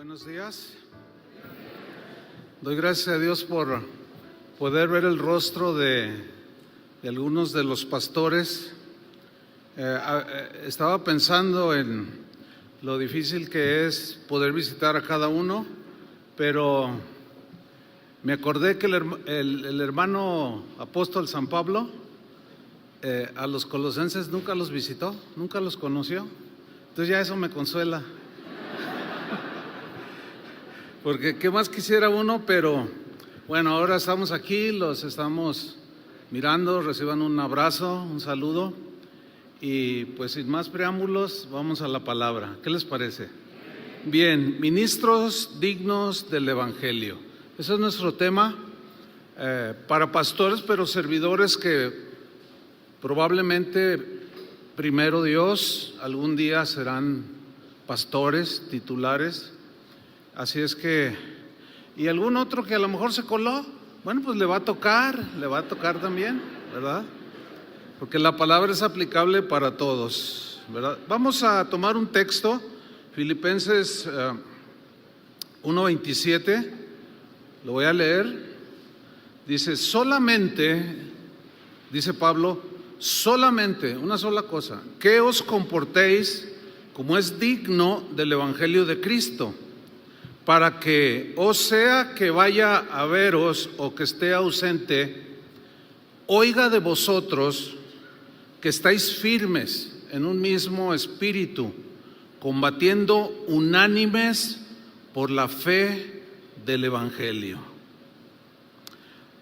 Buenos días. Doy gracias a Dios por poder ver el rostro de algunos de los pastores. Estaba pensando en lo difícil que es poder visitar a cada uno, pero me acordé que el hermano apóstol San Pablo a los colosenses nunca los visitó, nunca los conoció. Entonces ya eso me consuela. Porque qué más quisiera uno, pero bueno, ahora estamos aquí, los estamos mirando, reciban un abrazo, un saludo y pues sin más preámbulos vamos a la palabra. ¿Qué les parece? Bien, ministros dignos del Evangelio. Ese es nuestro tema para pastores, pero servidores que probablemente primero Dios algún día serán pastores titulares. Así es que, y algún otro que a lo mejor se coló, bueno, pues le va a tocar también, ¿verdad? Porque la palabra es aplicable para todos, ¿verdad? Vamos a tomar un texto, Filipenses 1:27, lo voy a leer. Dice, solamente, dice Pablo, solamente, una sola cosa, que os comportéis como es digno del Evangelio de Cristo, para que, o sea que vaya a veros o que esté ausente, oiga de vosotros que estáis firmes en un mismo espíritu, combatiendo unánimes por la fe del Evangelio.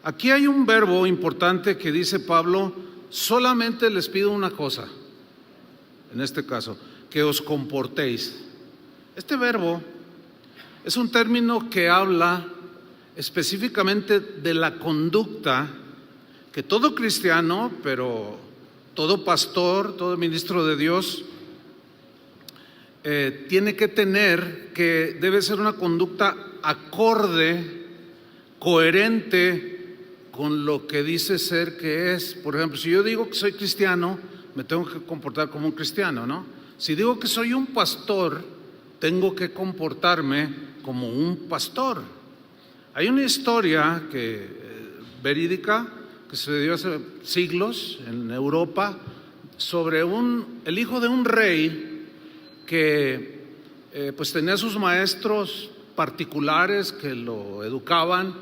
Aquí hay un verbo importante que dice Pablo, solamente les pido una cosa, en este caso, que os comportéis. Este verbo es un término que habla específicamente de la conducta que todo cristiano, pero todo pastor, todo ministro de Dios, tiene que tener, que debe ser una conducta acorde, coherente con lo que dice ser que es. Por ejemplo, si yo digo que soy cristiano, me tengo que comportar como un cristiano, ¿no? Si digo que soy un pastor, tengo que comportarme como un pastor. Hay una historia verídica que se dio hace siglos en Europa sobre el hijo de un rey que pues tenía sus maestros particulares que lo educaban,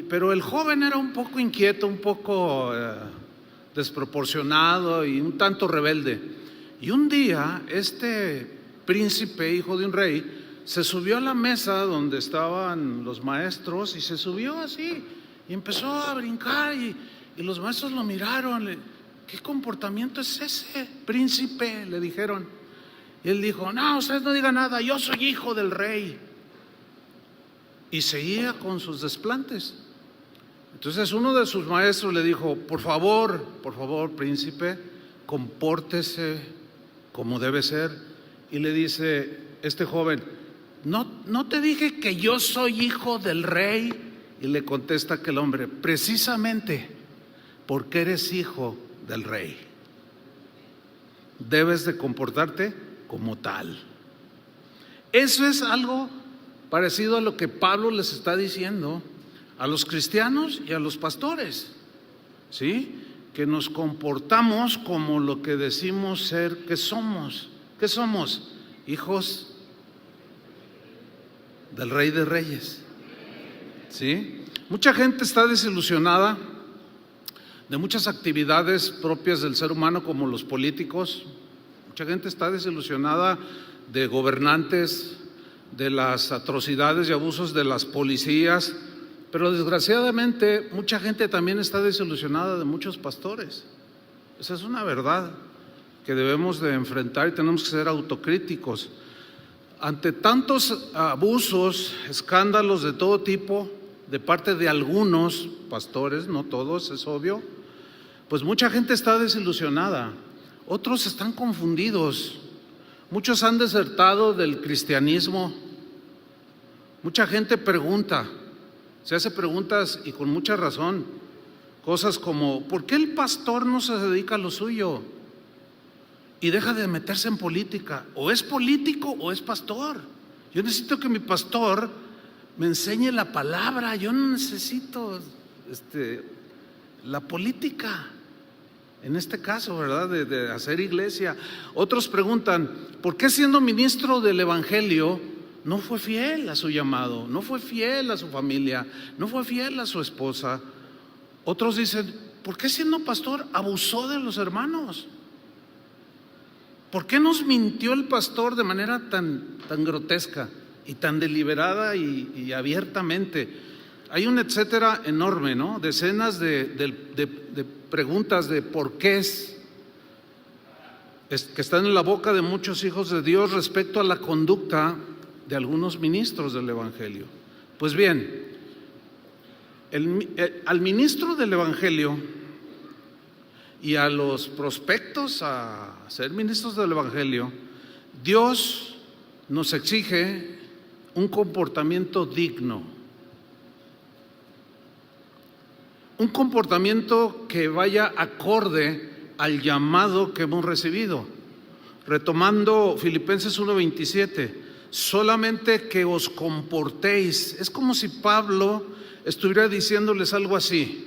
pero el joven era un poco inquieto, un poco desproporcionado y un tanto rebelde. Y un día este príncipe, hijo de un rey, se subió a la mesa donde estaban los maestros y se subió así y empezó a brincar y los maestros lo miraron. ¿Qué comportamiento es ese, príncipe?, le dijeron. Y él dijo, no, ustedes no digan nada, yo soy hijo del rey. Y seguía con sus desplantes. Entonces uno de sus maestros le dijo, por favor, príncipe, compórtese como debe ser. Y le dice este joven, ¿No te dije que yo soy hijo del rey? Y le contesta aquel hombre, precisamente porque eres hijo del rey, debes de comportarte como tal. Eso es algo parecido a lo que Pablo les está diciendo a los cristianos y a los pastores, ¿sí? Que nos comportamos como lo que decimos ser que somos. ¿Qué somos? Hijos del Rey de Reyes, ¿sí? Mucha gente está desilusionada de muchas actividades propias del ser humano, como los políticos. Mucha gente está desilusionada de gobernantes, de las atrocidades y abusos de las policías, pero desgraciadamente mucha gente también está desilusionada de muchos pastores. Esa es una verdad que debemos de enfrentar y tenemos que ser autocríticos. Ante tantos abusos, escándalos de todo tipo de parte de algunos pastores, no todos, es obvio, pues mucha gente está desilusionada, otros están confundidos, muchos han desertado del cristianismo, mucha gente pregunta, se hace preguntas y con mucha razón, cosas como, ¿por qué el pastor no se dedica a lo suyo? Y deja de meterse en política, o es político o es pastor. Yo necesito que mi pastor me enseñe la palabra. Yo no necesito la política, en este caso, ¿verdad? De hacer iglesia. Otros preguntan, ¿por qué siendo ministro del Evangelio no fue fiel a su llamado? No fue fiel a su familia, no fue fiel a su esposa. Otros dicen, ¿por qué siendo pastor abusó de los hermanos? ¿Por qué nos mintió el pastor de manera tan grotesca y tan deliberada y abiertamente? Hay un etcétera enorme, ¿no? Decenas de preguntas de por qué que están en la boca de muchos hijos de Dios respecto a la conducta de algunos ministros del Evangelio. Pues bien, al ministro del Evangelio y a los prospectos a ser ministros del Evangelio, Dios nos exige un comportamiento digno. Un comportamiento que vaya acorde al llamado que hemos recibido. Retomando Filipenses 1:27, solamente que os comportéis. Es como si Pablo estuviera diciéndoles algo así.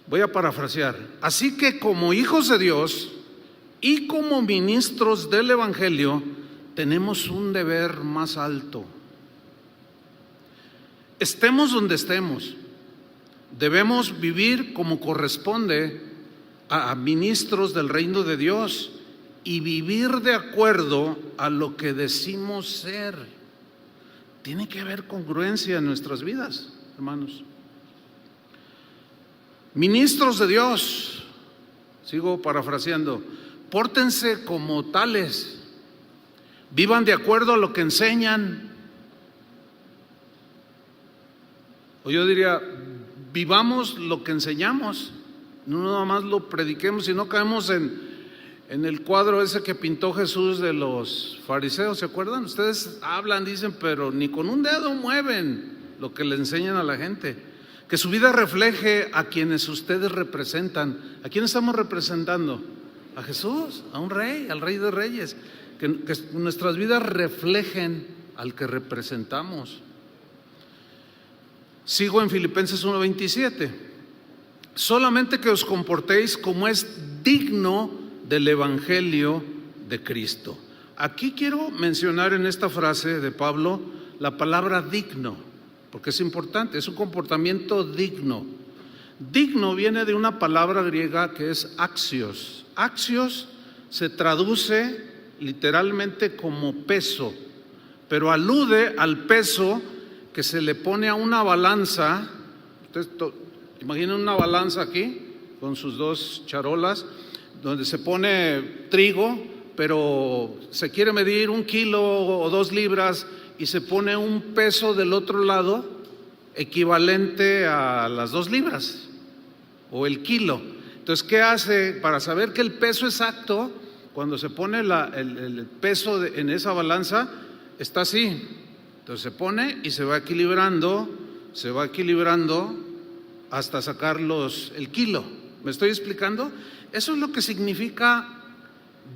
Voy a parafrasear. Así que como hijos de Dios y como ministros del Evangelio, tenemos un deber más alto. Estemos donde estemos, debemos vivir como corresponde a ministros del reino de Dios y vivir de acuerdo a lo que decimos ser. Tiene que haber congruencia en nuestras vidas, hermanos. Ministros de Dios, sigo parafraseando, pórtense como tales, vivan de acuerdo a lo que enseñan. O yo diría, vivamos lo que enseñamos, no nada más lo prediquemos y no caemos en el cuadro ese que pintó Jesús de los fariseos, ¿se acuerdan? Ustedes hablan, dicen, pero ni con un dedo mueven lo que le enseñan a la gente. Que su vida refleje a quienes ustedes representan. ¿A quién estamos representando? A Jesús, a un rey, al Rey de Reyes. Que nuestras vidas reflejen al que representamos. Sigo en Filipenses 1:27. Solamente que os comportéis como es digno del Evangelio de Cristo. Aquí quiero mencionar en esta frase de Pablo la palabra digno, porque es importante, es un comportamiento digno. Digno viene de una palabra griega que es axios. Axios se traduce literalmente como peso, pero alude al peso que se le pone a una balanza. Ustedes imaginen una balanza aquí con sus dos charolas, donde se pone trigo, pero se quiere medir 1 kilo o 2 libras y se pone un peso del otro lado equivalente a las 2 libras o el kilo. Entonces, ¿qué hace? Para saber que el peso exacto, cuando se pone el peso en esa balanza, está así. Entonces se pone y se va equilibrando hasta sacar el kilo. ¿Me estoy explicando? Eso es lo que significa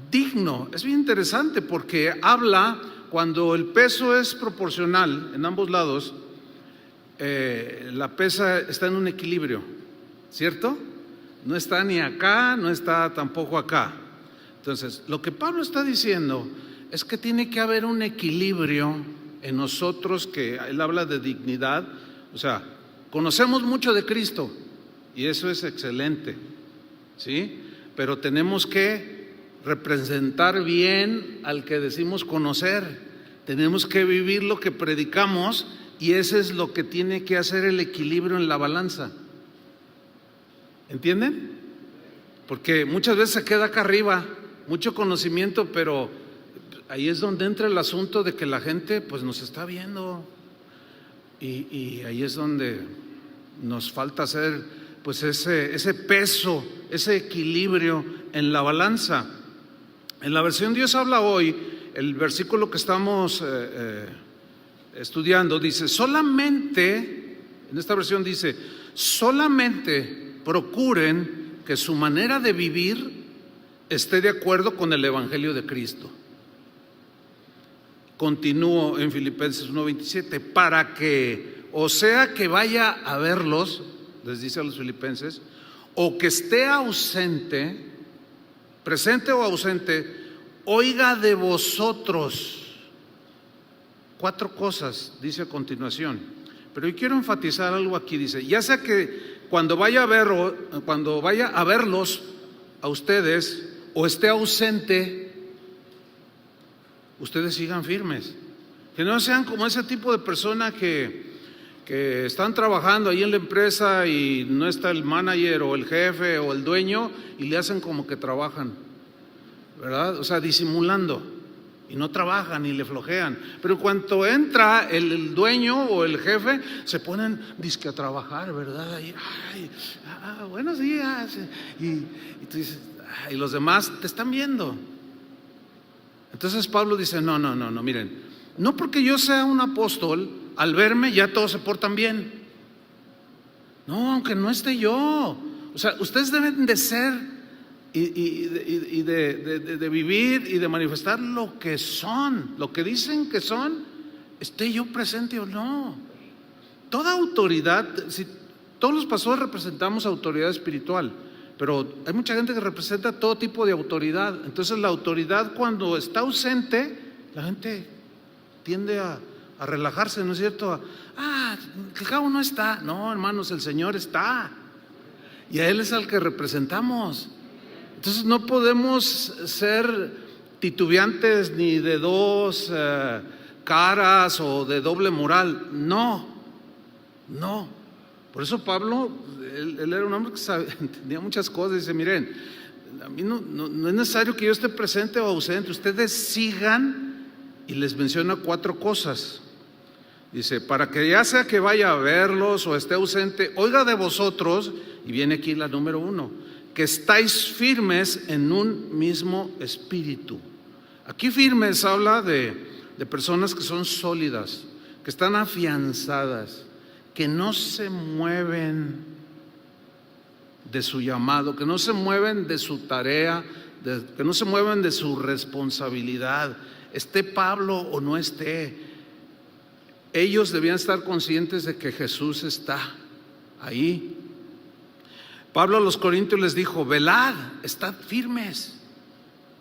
digno. Es bien interesante porque habla, cuando el peso es proporcional en ambos lados, la pesa está en un equilibrio, ¿cierto? No está ni acá, no está tampoco acá. Entonces, lo que Pablo está diciendo es que tiene que haber un equilibrio en nosotros, que él habla de dignidad. O sea, conocemos mucho de Cristo y eso es excelente, ¿sí? Pero tenemos que representar bien al que decimos conocer, tenemos que vivir lo que predicamos y ese es lo que tiene que hacer el equilibrio en la balanza. ¿Entienden? Porque muchas veces se queda acá arriba, mucho conocimiento, pero ahí es donde entra el asunto de que la gente pues nos está viendo y ahí es donde nos falta hacer pues ese peso, ese equilibrio en la balanza. En la versión Dios habla hoy, el versículo que estamos estudiando dice, solamente, en esta versión dice, solamente procuren que su manera de vivir esté de acuerdo con el Evangelio de Cristo. Continúo en Filipenses 1:27, para que, o sea que vaya a verlos, les dice a los filipenses, o que esté ausente, presente o ausente, oiga de vosotros. 4 cosas dice a continuación, pero yo quiero enfatizar algo aquí. Dice, ya sea que cuando vaya a verlos a ustedes o esté ausente, ustedes sigan firmes, que no sean como ese tipo de persona que están trabajando ahí en la empresa y no está el manager o el jefe o el dueño y le hacen como que trabajan, ¿verdad? O sea, disimulando, y no trabajan y le flojean, pero cuando entra el dueño o el jefe se ponen disque a trabajar, ¿verdad? Y, buenos días, y tú dices, y los demás te están viendo. Entonces Pablo dice, no, miren, no porque yo sea un apóstol, al verme ya todos se portan bien. No, aunque no esté yo. O sea, ustedes deben de ser y de vivir y de manifestar lo que son, lo que dicen que son, esté yo presente o no. Toda autoridad, si todos los pastores representamos autoridad espiritual, pero hay mucha gente que representa todo tipo de autoridad. Entonces la autoridad, cuando está ausente, la gente tiende a relajarse, ¿no es cierto? El cabo no está. No, hermanos, el Señor está, y a Él es al que representamos. Entonces no podemos ser titubeantes ni de dos caras o de doble moral. No. Por eso Pablo, él era un hombre que entendía muchas cosas. Dice, miren, a mí no es necesario que yo esté presente o ausente, ustedes sigan, y les menciona 4 cosas. Dice, para que ya sea que vaya a verlos o esté ausente, oiga de vosotros, y viene aquí la número 1, que estáis firmes en un mismo espíritu. Aquí firmes habla de personas que son sólidas, que están afianzadas, que no se mueven de su llamado, que no se mueven de su tarea, que no se mueven de su responsabilidad. Esté Pablo o no esté, ellos debían estar conscientes de que Jesús está ahí. Pablo a los corintios les dijo, velad, estad firmes,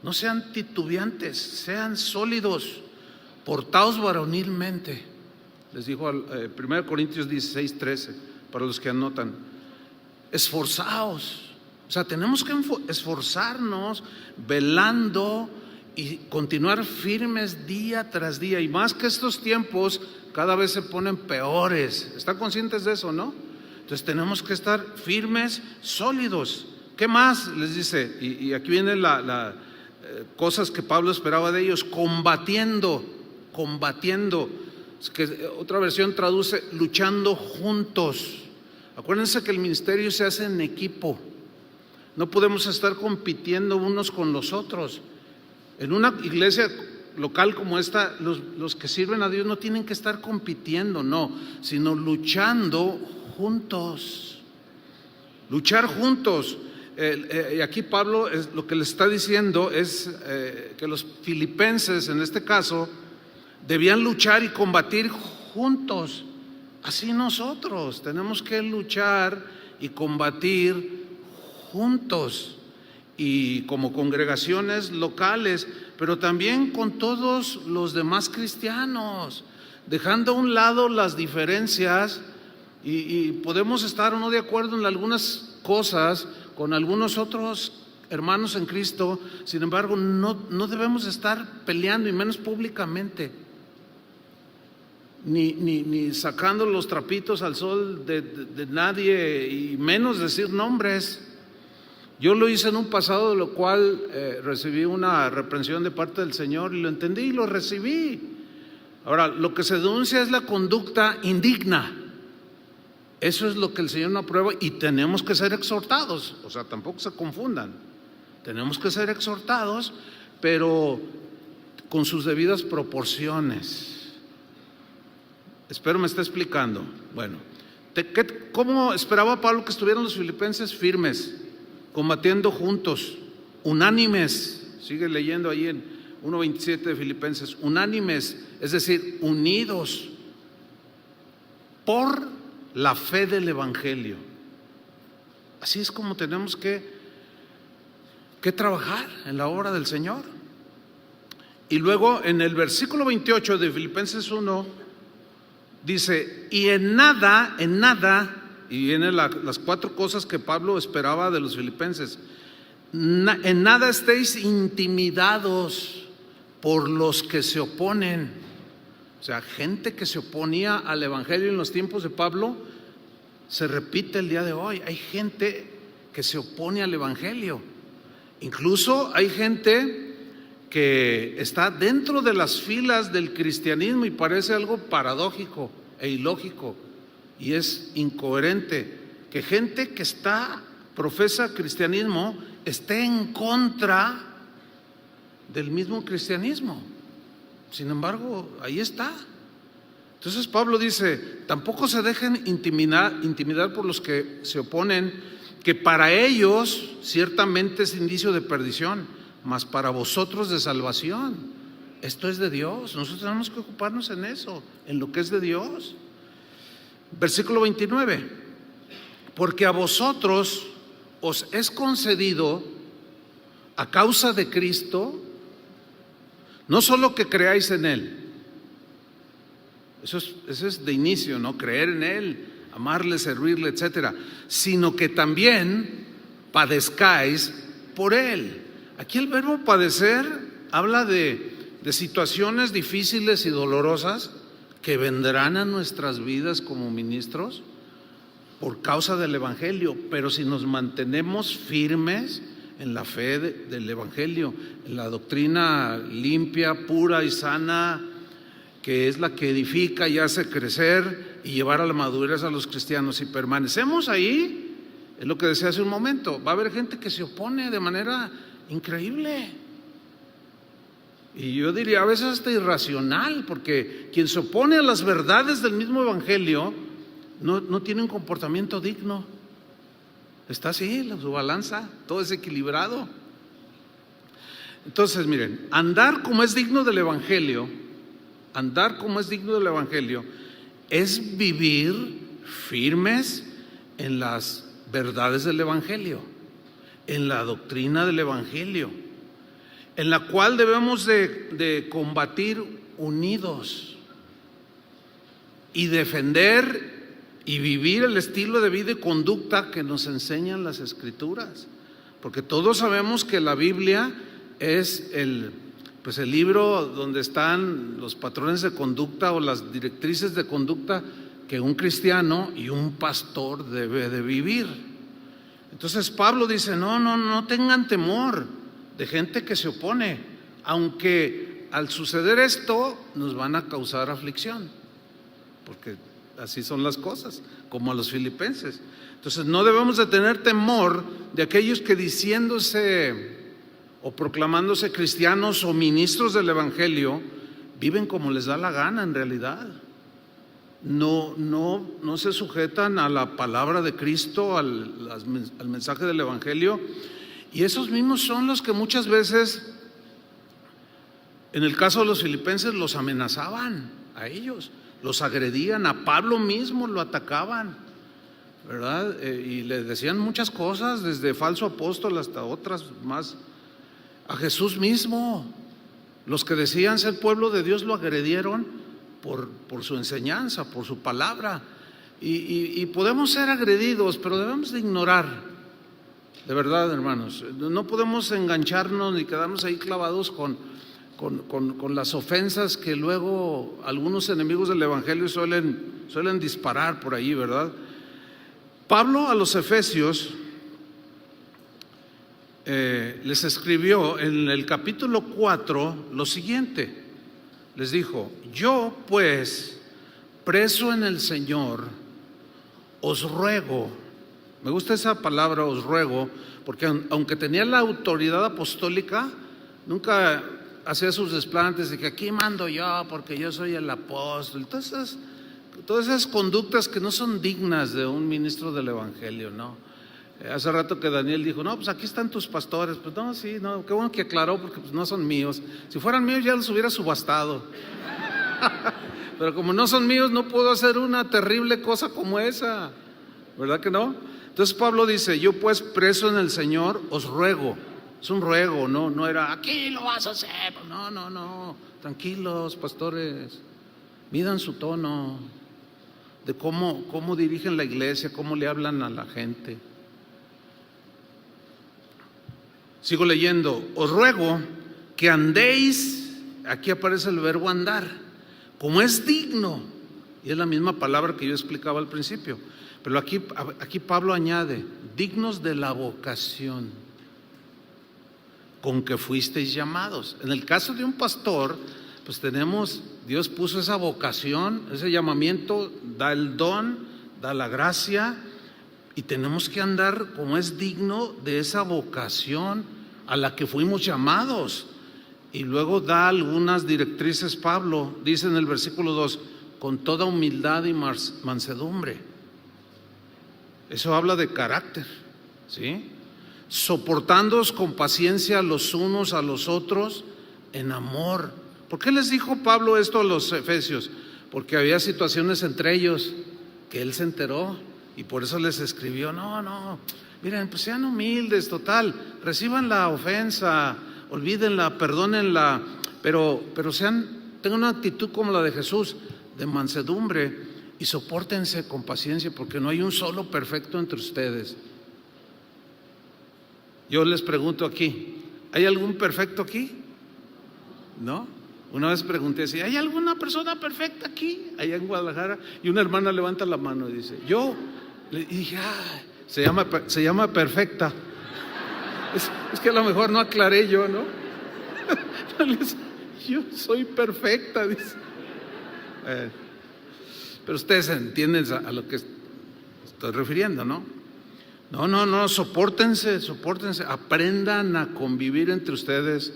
no sean titubeantes, sean sólidos, portaos varonilmente. Les dijo 1 Corintios 16:13, para los que anotan, esforzaos. O sea, tenemos que esforzarnos, velando y continuar firmes día tras día. Y más que estos tiempos cada vez se ponen peores. ¿Están conscientes de eso, no? Entonces tenemos que estar firmes, sólidos. ¿Qué más? Les dice, y aquí vienen las cosas que Pablo esperaba de ellos, combatiendo. Es que otra versión traduce luchando juntos. Acuérdense que el ministerio se hace en equipo. No podemos estar compitiendo unos con los otros. En una iglesia local como esta, los que sirven a Dios no tienen que estar compitiendo, no, sino luchando juntos. Luchar juntos. Y aquí Pablo lo que le está diciendo es que los filipenses, en este caso, debían luchar y combatir juntos. Así nosotros tenemos que luchar y combatir juntos, y como congregaciones locales, pero también con todos los demás cristianos, dejando a un lado las diferencias, y podemos estar o no de acuerdo en algunas cosas con algunos otros hermanos en Cristo. Sin embargo, no debemos estar peleando, y menos públicamente, ni sacando los trapitos al sol de nadie, y menos decir nombres. Yo lo hice en un pasado, de lo cual recibí una reprensión de parte del Señor, y lo entendí y lo recibí. Ahora, lo que se denuncia es la conducta indigna. Eso es lo que el Señor no aprueba, y tenemos que ser exhortados. O sea, tampoco se confundan. Tenemos que ser exhortados, pero con sus debidas proporciones. Espero me esté explicando. Bueno, ¿cómo esperaba Pablo que estuvieran los filipenses? Firmes, combatiendo juntos, unánimes. Sigue leyendo ahí 1:27 de Filipenses, unánimes, es decir, unidos por la fe del Evangelio. Así es como tenemos que trabajar en la obra del Señor. Y luego en el versículo 28 de Filipenses 1 dice: y en nada, y vienen las 4 cosas que Pablo esperaba de los filipenses. En nada estéis intimidados por los que se oponen. O sea, gente que se oponía al Evangelio en los tiempos de Pablo, se repite el día de hoy. Hay gente que se opone al Evangelio. Incluso hay gente que está dentro de las filas del cristianismo y parece algo paradójico e ilógico, y es incoherente que gente que profesa cristianismo esté en contra del mismo cristianismo. Sin embargo, ahí está. Entonces Pablo dice: tampoco se dejen intimidar por los que se oponen, que para ellos ciertamente es indicio de perdición, mas para vosotros de salvación. Esto es de Dios. Nosotros tenemos que ocuparnos en eso, en lo que es de Dios. Versículo 29: porque a vosotros os es concedido a causa de Cristo, no solo que creáis en Él. Eso es de inicio, ¿no? Creer en Él, amarle, servirle, etcétera, sino que también padezcáis por Él. Aquí el verbo padecer habla de situaciones difíciles y dolorosas que vendrán a nuestras vidas como ministros por causa del Evangelio. Pero si nos mantenemos firmes en la fe del Evangelio, en la doctrina limpia, pura y sana, que es la que edifica y hace crecer y llevar a la madurez a los cristianos, y permanecemos ahí, es lo que decía hace un momento, va a haber gente que se opone de manera increíble, y yo diría a veces hasta irracional, porque quien se opone a las verdades del mismo Evangelio no tiene un comportamiento digno. Está así, su balanza, todo es equilibrado. Entonces miren, andar como es digno del Evangelio es vivir firmes en las verdades del Evangelio, en la doctrina del Evangelio, en la cual debemos de combatir unidos y defender y vivir el estilo de vida y conducta que nos enseñan las Escrituras, porque todos sabemos que la Biblia es el libro donde están los patrones de conducta o las directrices de conducta que un cristiano y un pastor debe de vivir. Entonces Pablo dice: no tengan temor de gente que se opone, aunque al suceder esto nos van a causar aflicción, porque así son las cosas, como a los filipenses. Entonces no debemos de tener temor de aquellos que diciéndose o proclamándose cristianos o ministros del Evangelio viven como les da la gana en realidad. No se sujetan a la palabra de Cristo, al mensaje del Evangelio, y esos mismos son los que muchas veces, en el caso de los filipenses, los amenazaban a ellos, los agredían, a Pablo mismo lo atacaban, ¿verdad? Y le decían muchas cosas, desde falso apóstol hasta otras más. A Jesús mismo, los que decían ser pueblo de Dios lo agredieron por su enseñanza, por su palabra, y podemos ser agredidos, pero debemos de ignorar, de verdad, hermanos, no podemos engancharnos ni quedarnos ahí clavados con las ofensas que luego algunos enemigos del Evangelio suelen disparar por ahí, ¿verdad? Pablo a los Efesios les escribió en el capítulo 4 lo siguiente. Les dijo: yo pues, preso en el Señor, os ruego. Me gusta esa palabra, os ruego, porque aunque tenía la autoridad apostólica, nunca hacía sus desplantes de que aquí mando yo porque yo soy el apóstol. Todas esas conductas que no son dignas de un ministro del Evangelio, ¿no? Hace rato que Daniel dijo, no, pues aquí están tus pastores. Pues no, sí, no, qué bueno que aclaró, porque pues no son míos. Si fueran míos ya los hubiera subastado. Pero como no son míos, no puedo hacer una terrible cosa como esa, ¿verdad que no? Entonces Pablo dice, yo pues preso en el Señor os ruego. Es un ruego, no era aquí lo vas a hacer. No, tranquilos, pastores, midan su tono de cómo dirigen la iglesia, cómo le hablan a la gente. Sigo leyendo, os ruego que andéis, aquí aparece el verbo andar, como es digno, y es la misma palabra que yo explicaba al principio, pero aquí Pablo añade, dignos de la vocación con que fuisteis llamados. En el caso de un pastor, pues Dios puso esa vocación, ese llamamiento, da el don, da la gracia, y tenemos que andar como es digno de esa vocación a la que fuimos llamados. Y luego da algunas directrices Pablo, dice en el versículo 2, con toda humildad y mansedumbre. Eso habla de carácter, ¿sí? Soportándoos con paciencia los unos a los otros en amor. ¿Por qué les dijo Pablo esto a los efesios? Porque había situaciones entre ellos que él se enteró y por eso les escribió, no, miren, pues sean humildes, total, reciban la ofensa, olvídenla, perdónenla, pero tengan una actitud como la de Jesús, de mansedumbre, y sopórtense con paciencia, porque no hay un solo perfecto entre ustedes. Yo les pregunto aquí, ¿hay algún perfecto aquí? ¿No? Una vez pregunté si ¿hay alguna persona perfecta aquí, allá en Guadalajara? Y una hermana levanta la mano y dice, yo. Y dije, se llama perfecta. Es que a lo mejor no aclaré yo, ¿no? Yo soy perfecta, dice. Pero ustedes entienden a lo que estoy refiriendo, ¿no? No, sopórtense, aprendan a convivir entre ustedes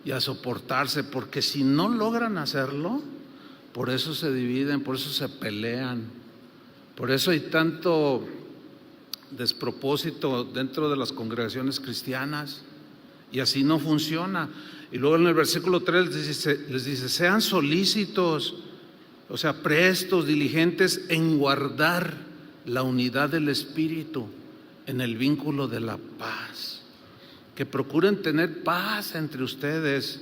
y a soportarse, porque si no logran hacerlo, por eso se dividen, por eso se pelean, por eso hay tanto despropósito dentro de las congregaciones cristianas, y así no funciona. Y luego en el versículo 3 les dice, sean solícitos, o sea, prestos, diligentes en guardar la unidad del Espíritu en el vínculo de la paz. Que procuren tener paz entre ustedes,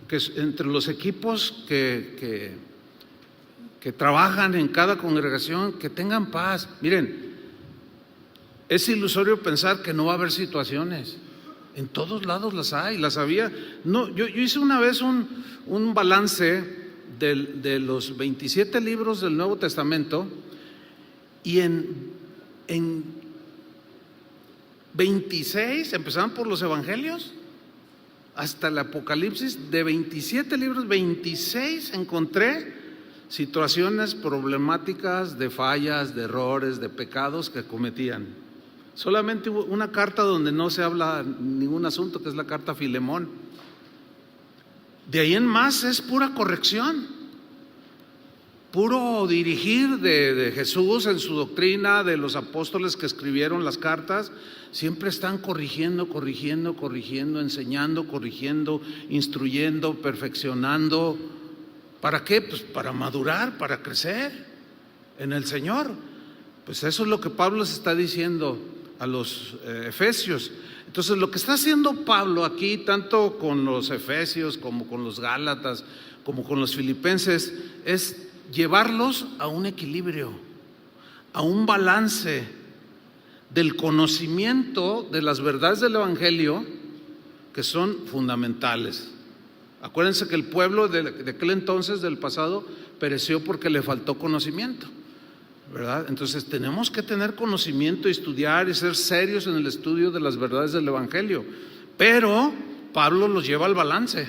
que entre los equipos que trabajan en cada congregación, que tengan paz. Miren, es ilusorio pensar que no va a haber situaciones. En todos lados las había. No, yo hice una vez un balance de los 27 libros del Nuevo Testamento, y en 26, empezaban por los evangelios hasta el Apocalipsis, de 27 libros, 26 encontré situaciones problemáticas de fallas, de errores, de pecados que cometían. Solamente hubo una carta donde no se habla ningún asunto, que es la carta a Filemón. De ahí en más es pura corrección, puro dirigir de Jesús en su doctrina, de los apóstoles que escribieron las cartas. Siempre están corrigiendo, enseñando, corrigiendo, instruyendo, perfeccionando. ¿Para qué? Pues para madurar, para crecer en el Señor. Pues eso es lo que Pablo les está diciendo a los efesios. Entonces lo que está haciendo Pablo aquí, tanto con los efesios como con los gálatas, como con los filipenses, es llevarlos a un equilibrio, a un balance del conocimiento de las verdades del evangelio, que son fundamentales. Acuérdense que el pueblo de aquel entonces, del pasado, pereció porque le faltó conocimiento, ¿verdad? Entonces tenemos que tener conocimiento, estudiar y ser serios en el estudio de las verdades del evangelio. Pero Pablo los lleva al balance,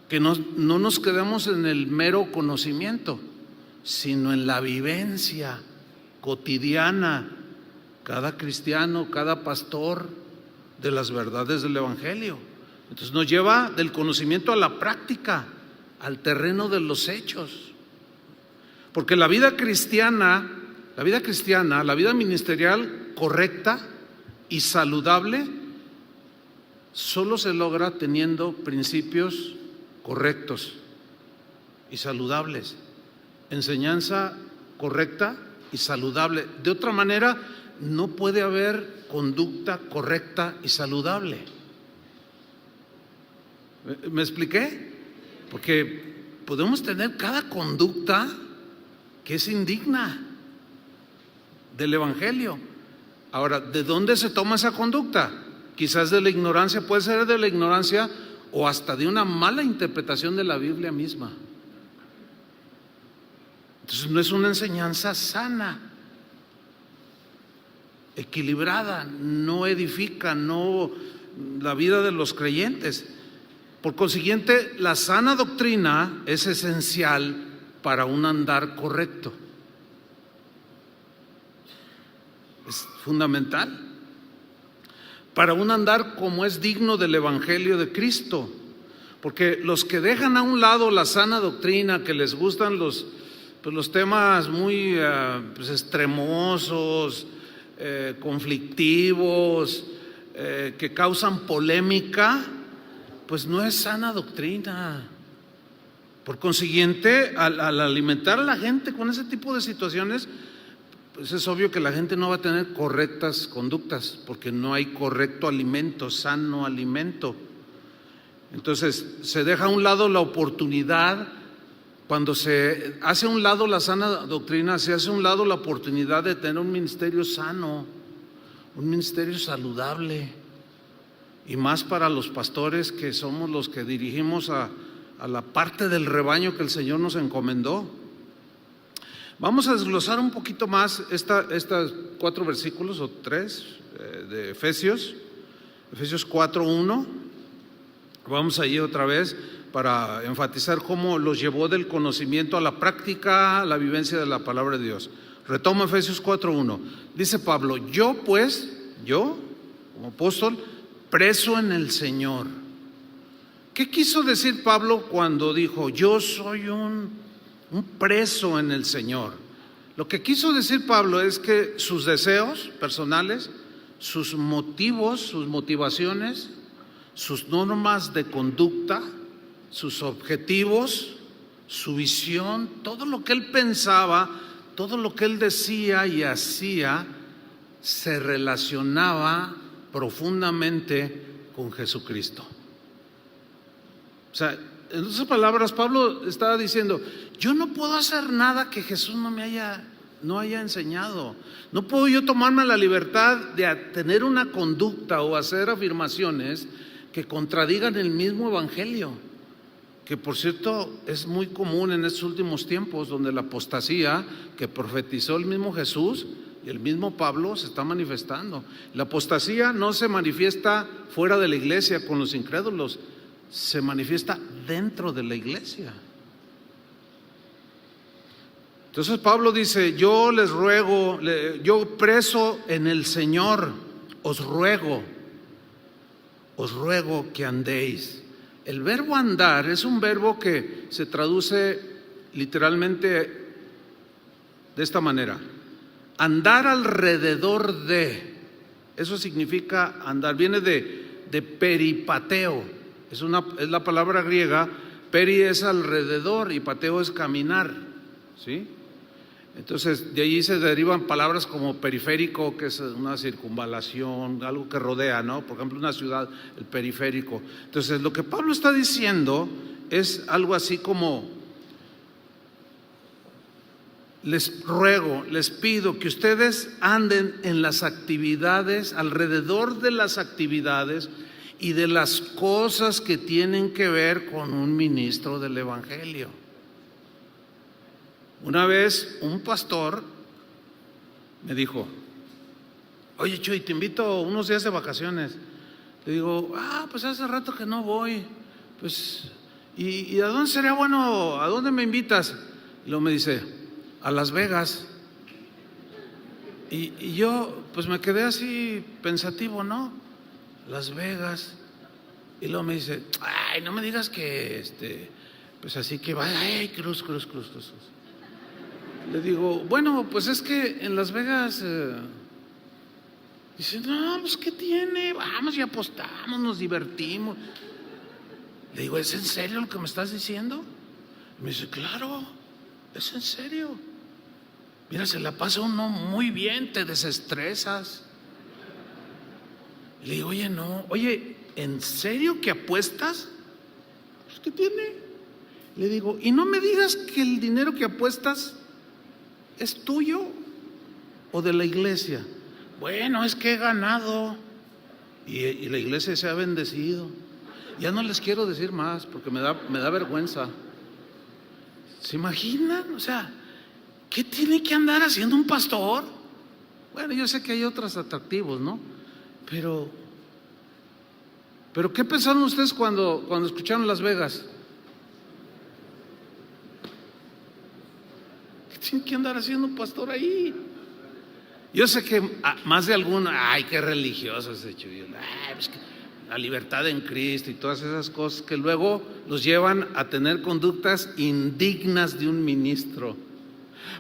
que no nos quedemos en el mero conocimiento, sino en la vivencia cotidiana, cada cristiano, cada pastor, de las verdades del evangelio. Entonces nos lleva del conocimiento a la práctica, al terreno de los hechos. Porque la vida cristiana, la vida ministerial, correcta y saludable solo se logra teniendo principios correctos y saludables. Enseñanza correcta y saludable. De otra manera, no puede haber conducta correcta y saludable. ¿Me expliqué? Porque podemos tener cada conducta que es indigna del Evangelio. Ahora, ¿de dónde se toma esa conducta? Quizás de la ignorancia, puede ser de la ignorancia o hasta de una mala interpretación de la Biblia misma. Entonces no es una enseñanza sana, equilibrada, no edifica, no la vida de los creyentes. Por consiguiente, la sana doctrina es esencial para un andar correcto. Es fundamental para un andar como es digno del Evangelio de Cristo. Porque los que dejan a un lado la sana doctrina, que les gustan los temas muy extremosos, conflictivos, que causan polémica, pues no es sana doctrina. Por consiguiente, al alimentar a la gente con ese tipo de situaciones, pues es obvio que la gente no va a tener correctas conductas, porque no hay correcto alimento, sano alimento. Entonces, se deja a un lado la oportunidad. Cuando se hace a un lado la sana doctrina, se hace a un lado la oportunidad de tener un ministerio sano, un ministerio saludable, y más para los pastores, que somos los que dirigimos a la parte del rebaño que el Señor nos encomendó. Vamos a desglosar un poquito más estas 4 versículos o 3 de Efesios 4:1. Vamos allí otra vez para enfatizar cómo los llevó del conocimiento a la práctica, a la vivencia de la palabra de Dios. Retomo Efesios 4:1. Dice Pablo: yo como apóstol, preso en el Señor. ¿Qué quiso decir Pablo cuando dijo yo soy un preso en el Señor? Lo que quiso decir Pablo es que sus deseos personales, sus motivos, sus motivaciones, sus normas de conducta, sus objetivos, su visión, todo lo que él pensaba, todo lo que él decía y hacía, se relacionaba profundamente con Jesucristo. O sea, en otras palabras, Pablo estaba diciendo: yo no puedo hacer nada que Jesús no haya enseñado. No puedo yo tomarme la libertad de tener una conducta o hacer afirmaciones que contradigan el mismo evangelio, que por cierto es muy común en estos últimos tiempos, donde la apostasía que profetizó el mismo Jesús y el mismo Pablo se está manifestando. La apostasía no se manifiesta fuera de la iglesia con los incrédulos, se manifiesta dentro de la iglesia. Entonces Pablo dice: yo les ruego, yo preso en el Señor, os ruego que andéis. El verbo andar es un verbo que se traduce literalmente de esta manera: andar alrededor de. Eso significa andar, viene de peripateo. Es la palabra griega. Peri es alrededor y pateo es caminar, ¿sí? Entonces de allí se derivan palabras como periférico, que es una circunvalación, algo que rodea, ¿no? Por ejemplo, una ciudad, el periférico. Entonces lo que Pablo está diciendo es algo así como: les ruego, les pido que ustedes anden en las actividades, alrededor de las actividades y de las cosas que tienen que ver con un ministro del evangelio. Una vez un pastor me dijo: oye Chuy, te invito unos días de vacaciones. Le digo: pues hace rato que no voy. Pues, ¿y a dónde sería bueno? ¿A dónde me invitas? Y luego me dice: a Las Vegas. Y yo pues me quedé así pensativo, ¿no? Las Vegas. Y luego me dice: ay, no me digas que pues así que vaya, ay, cruz. Le digo: bueno, pues es que en Las Vegas Dice, no, pues ¿qué tiene? Vamos y apostamos, nos divertimos. Le digo, ¿es en serio lo que me estás diciendo? Y me dice, claro, es en serio. Mira, se la pasa uno muy bien, te desestresas. Y le digo, oye, no, oye, ¿en serio que apuestas? Pues, ¿qué tiene? Le digo, y no me digas que el dinero que apuestas es tuyo o de la iglesia. Bueno, es que he ganado y la iglesia se ha bendecido. Ya no les quiero decir más porque me da vergüenza. ¿Se imaginan? O sea, ¿qué tiene que andar haciendo un pastor? Bueno, yo sé que hay otros atractivos, ¿no? Pero ¿qué pensaron ustedes cuando escucharon Las Vegas? ¿Qué tiene que andar haciendo un pastor ahí? Yo sé que más de alguno, ay, qué religioso ese Chuyo, pues que la libertad en Cristo y todas esas cosas que luego los llevan a tener conductas indignas de un ministro,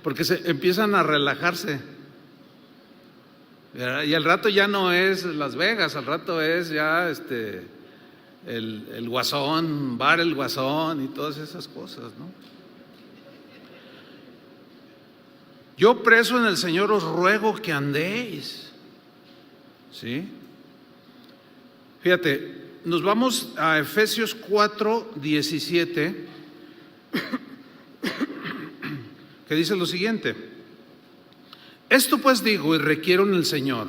porque se empiezan a relajarse. Y al rato ya no es Las Vegas, al rato es ya el Guasón, bar El Guasón y todas esas cosas, ¿no? Yo preso en el Señor os ruego que andéis. ¿Sí? Fíjate, nos vamos a Efesios 4:17, que dice lo siguiente: esto pues digo y requiero en el Señor,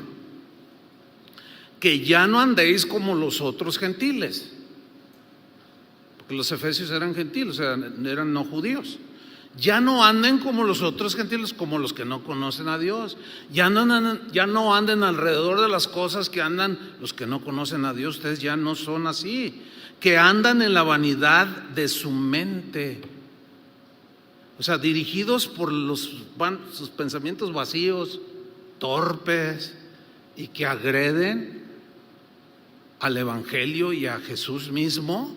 que ya no andéis como los otros gentiles, porque los efesios eran gentiles, o sea, eran no judíos. Ya no anden como los otros gentiles, como los que no conocen a Dios. Ya no anden alrededor de las cosas que andan los que no conocen a Dios. Ustedes ya no son así, que andan en la vanidad de su mente. O sea, dirigidos por sus pensamientos vacíos, torpes, y que agreden al Evangelio y a Jesús mismo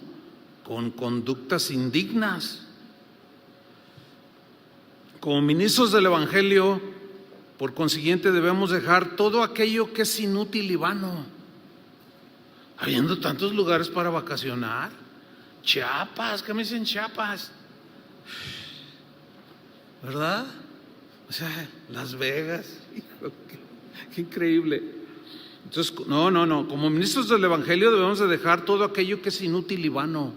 con conductas indignas. Como ministros del Evangelio, por consiguiente, debemos dejar todo aquello que es inútil y vano. Habiendo tantos lugares para vacacionar, Chiapas, ¿qué me dicen Chiapas? ¿Verdad? O sea, Las Vegas, hijo, qué increíble. Entonces, no, como ministros del Evangelio debemos de dejar todo aquello que es inútil y vano,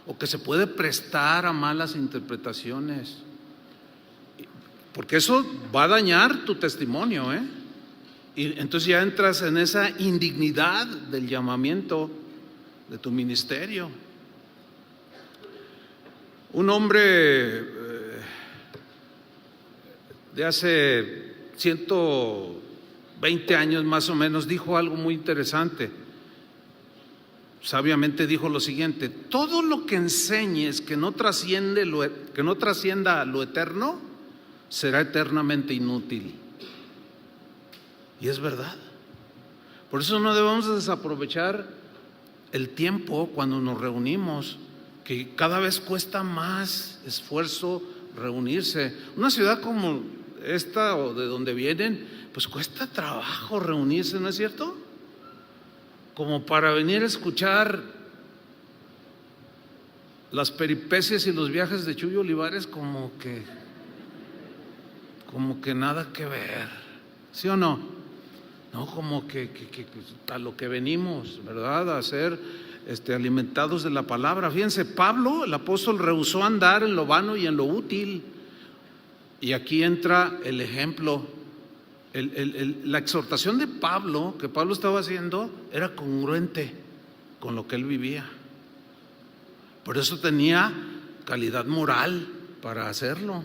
o que se puede prestar a malas interpretaciones. Porque eso va a dañar tu testimonio, ¿eh? Y entonces ya entras en esa indignidad del llamamiento de tu ministerio. Un hombre de hace 120 años más o menos dijo algo muy interesante. Sabiamente dijo lo siguiente: todo lo que enseñes que no trascienda lo eterno será eternamente inútil. Y es verdad. Por eso no debemos desaprovechar el tiempo cuando nos reunimos, que cada vez cuesta más esfuerzo reunirse. Una ciudad como esta o de donde vienen, pues cuesta trabajo reunirse, ¿no es cierto? Como para venir a escuchar las peripecias y los viajes de Chuyo Olivares, como que nada que ver, ¿sí o no? No, como que a lo que venimos, ¿verdad? A ser alimentados de la palabra. Fíjense, Pablo, el apóstol, rehusó andar en lo vano y en lo útil. Y aquí entra el ejemplo. La exhortación de Pablo, que Pablo estaba haciendo, era congruente con lo que él vivía. Por eso tenía calidad moral para hacerlo.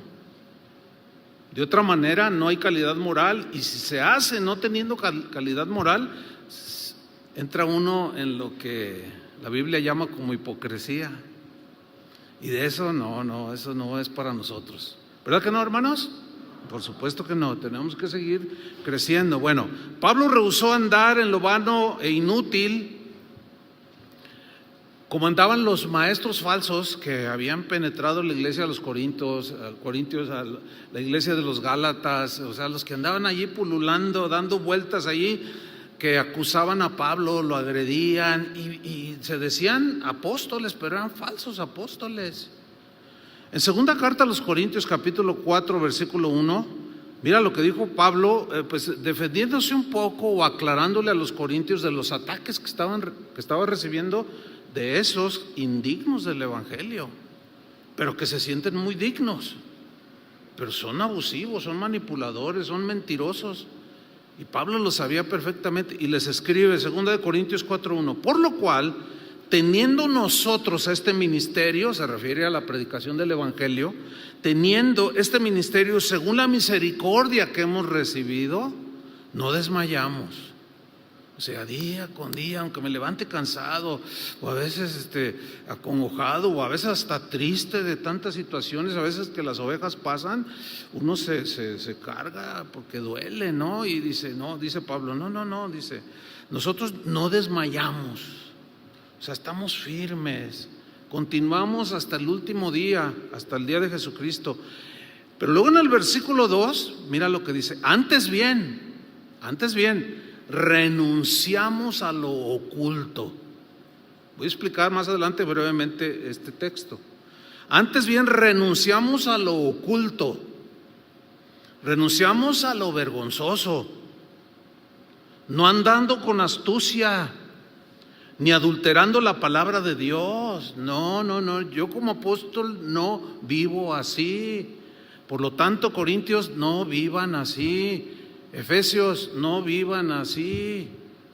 De otra manera no hay calidad moral, y si se hace no teniendo calidad moral, entra uno en lo que la Biblia llama como hipocresía, y de eso eso no es para nosotros. ¿Verdad que no, hermanos? Por supuesto que no, tenemos que seguir creciendo. Bueno, Pablo rehusó andar en lo vano e inútil como andaban los maestros falsos que habían penetrado la iglesia de los Corintios, a la iglesia de los Gálatas, o sea, los que andaban allí pululando, dando vueltas allí, que acusaban a Pablo, lo agredían y se decían apóstoles, pero eran falsos apóstoles. En segunda carta a los Corintios, capítulo 4, versículo 1, mira lo que dijo Pablo, pues defendiéndose un poco o aclarándole a los corintios de los ataques que estaba recibiendo de esos indignos del evangelio, pero que se sienten muy dignos, pero son abusivos, son manipuladores, son mentirosos. Y Pablo lo sabía perfectamente y les escribe, 2 Corintios 4:1, por lo cual, teniendo nosotros este ministerio, se refiere a la predicación del evangelio, teniendo este ministerio según la misericordia que hemos recibido, no desmayamos. O sea, día con día, aunque me levante cansado, o a veces acongojado, o a veces hasta triste de tantas situaciones, a veces que las ovejas pasan, uno se carga porque duele, ¿no? Y dice, no, dice Pablo, no, dice, nosotros no desmayamos, o sea, estamos firmes, continuamos hasta el último día, hasta el día de Jesucristo. Pero luego en el versículo 2, mira lo que dice, antes bien, renunciamos a lo oculto. Voy a explicar más adelante brevemente este texto. Antes bien, renunciamos a lo oculto, renunciamos a lo vergonzoso, no andando con astucia, ni adulterando la palabra de Dios. No, yo como apóstol no vivo así. Por lo tanto, Corintios, no vivan así. Efesios, no vivan así.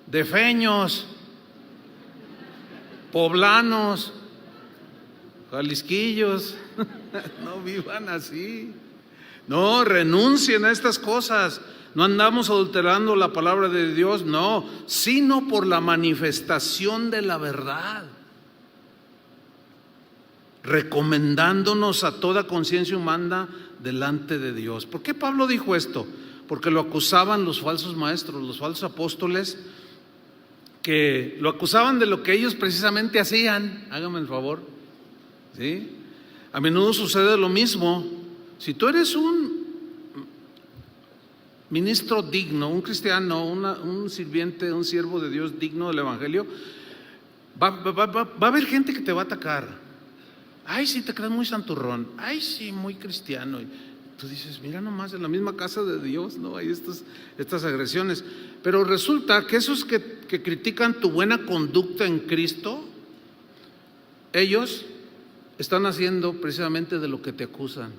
Defeños, poblanos, jalisquillos, no vivan así. No, renuncien a estas cosas. No andamos adulterando la palabra de Dios, no, sino por la manifestación de la verdad, recomendándonos a toda conciencia humana delante de Dios. ¿Por qué Pablo dijo esto? Porque lo acusaban los falsos maestros, los falsos apóstoles, que lo acusaban de lo que ellos precisamente hacían. Hágame el favor, ¿sí? A menudo sucede lo mismo. Si tú eres un ministro digno, un cristiano, un sirviente, un siervo de Dios digno del evangelio, va a haber gente que te va a atacar. Ay, sí, te crees muy santurrón. Ay, sí, muy cristiano. Tú dices, mira nomás, en la misma casa de Dios, ¿no? Hay estas agresiones. Pero resulta que esos que critican tu buena conducta en Cristo, ellos están haciendo precisamente de lo que te acusan.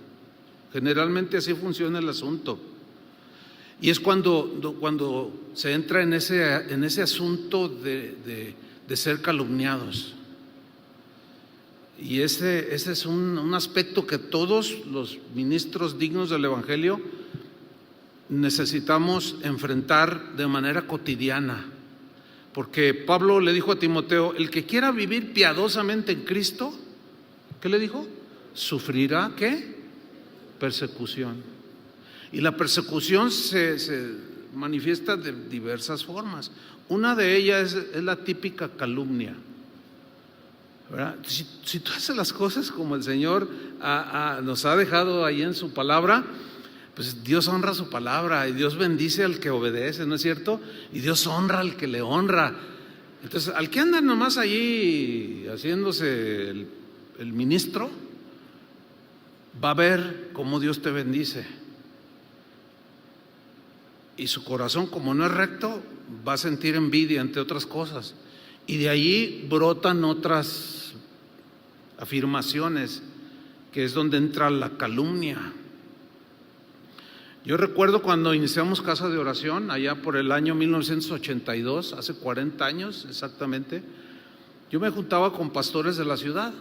Generalmente así funciona el asunto. Y es cuando se entra en ese asunto de ser calumniados. Y ese es un aspecto que todos los ministros dignos del evangelio necesitamos enfrentar de manera cotidiana. Porque Pablo le dijo a Timoteo, el que quiera vivir piadosamente en Cristo, ¿qué le dijo? Sufrirá, ¿qué? Persecución. Y la persecución se manifiesta de diversas formas. Una de ellas es la típica calumnia, ¿verdad? Si tú haces las cosas como el Señor nos ha dejado ahí en su palabra, pues Dios honra su palabra y Dios bendice al que obedece, ¿no es cierto? Y Dios honra al que le honra. Entonces, al que anda nomás allí haciéndose el ministro, va a ver cómo Dios te bendice. Y su corazón, como no es recto, va a sentir envidia, entre otras cosas. Y de allí brotan otras afirmaciones, que es donde entra la calumnia. Yo recuerdo cuando iniciamos Casa de Oración, allá por el año 1982, hace 40 años exactamente, yo me juntaba con pastores de la ciudad.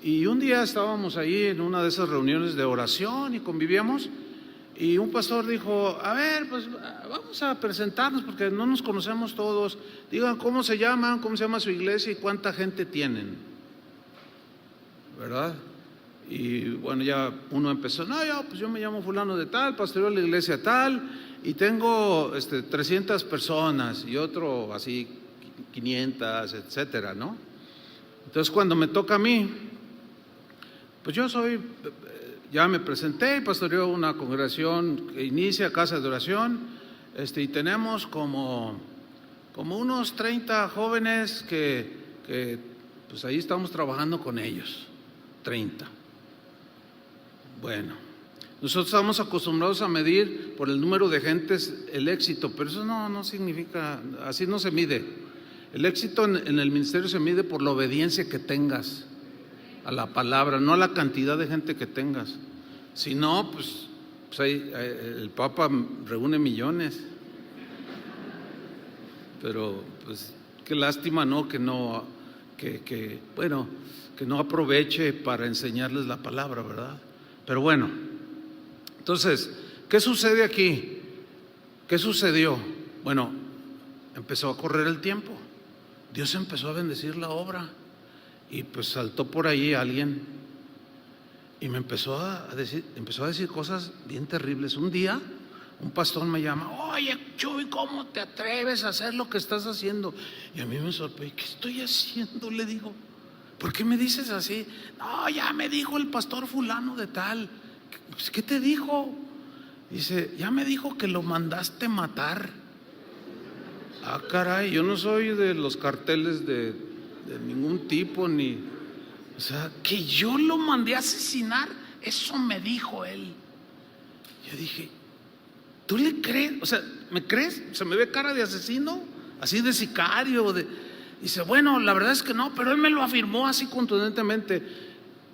Y un día estábamos ahí en una de esas reuniones de oración y convivíamos. Y un pastor dijo, a ver, pues vamos a presentarnos porque no nos conocemos todos. Digan cómo se llaman, cómo se llama su iglesia y cuánta gente tienen, ¿verdad? Y bueno, ya uno empezó, pues yo me llamo fulano de tal, pastoreo la iglesia tal y tengo 300 personas y otro así 500, etcétera, ¿no? Entonces cuando me toca a mí, pues yo ya me presenté y pastoreo una congregación que inicia casa de oración, y tenemos como unos 30 jóvenes que pues ahí estamos trabajando con ellos, 30. Bueno, nosotros estamos acostumbrados a medir por el número de gentes el éxito, pero eso no significa, así no se mide. El éxito en el ministerio se mide por la obediencia que tengas a la palabra, no a la cantidad de gente que tengas. Si no, pues ahí, el Papa reúne millones. Pero pues qué lástima, ¿no? Que no aproveche para enseñarles la palabra, ¿verdad? Pero bueno, entonces, ¿qué sucede aquí? ¿Qué sucedió? Bueno, empezó a correr el tiempo. Dios empezó a bendecir la obra y pues saltó por ahí alguien y me empezó a decir cosas bien terribles. Un día un pastor me llama: oye, Chuy, ¿cómo te atreves a hacer lo que estás haciendo? Y a mí me sorprende: ¿qué estoy haciendo? Le digo: ¿por qué me dices así? No, ya me dijo el pastor fulano de tal. ¿Qué te dijo? Dice: ya me dijo que lo mandaste matar. Ah, caray, yo no soy de los carteles de ningún tipo, o sea, que yo lo mandé a asesinar, eso me dijo él. Yo dije: ¿tú le crees? O sea, ¿me crees? ¿Se me ve cara de asesino? Así de sicario. Dice: bueno, la verdad es que no, pero él me lo afirmó así contundentemente.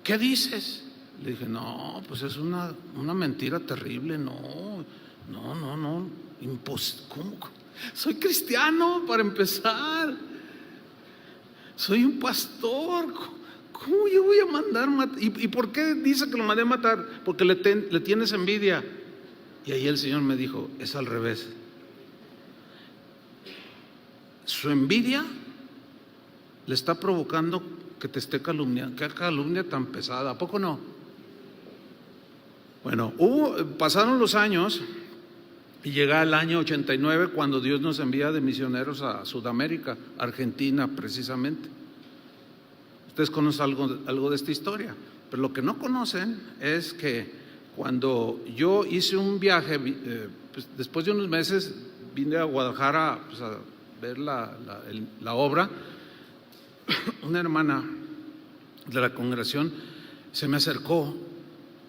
¿Qué dices? Le dije: no, pues es una mentira terrible. No, ¿cómo? Soy cristiano para empezar. Soy un pastor. ¿Cómo yo voy a mandar matar? ¿Y por qué dice que lo mandé a matar? Porque le tienes envidia. Y ahí el Señor me dijo: es al revés. Su envidia le está provocando que te esté calumniando. ¿Qué calumnia tan pesada? ¿A poco no? Bueno, pasaron los años y llega el año 89 cuando Dios nos envía de misioneros a Sudamérica, Argentina precisamente. Ustedes conocen algo de esta historia, pero lo que no conocen es que cuando yo hice un viaje, pues después de unos meses vine a Guadalajara, pues, a ver la obra. Una hermana de la congregación se me acercó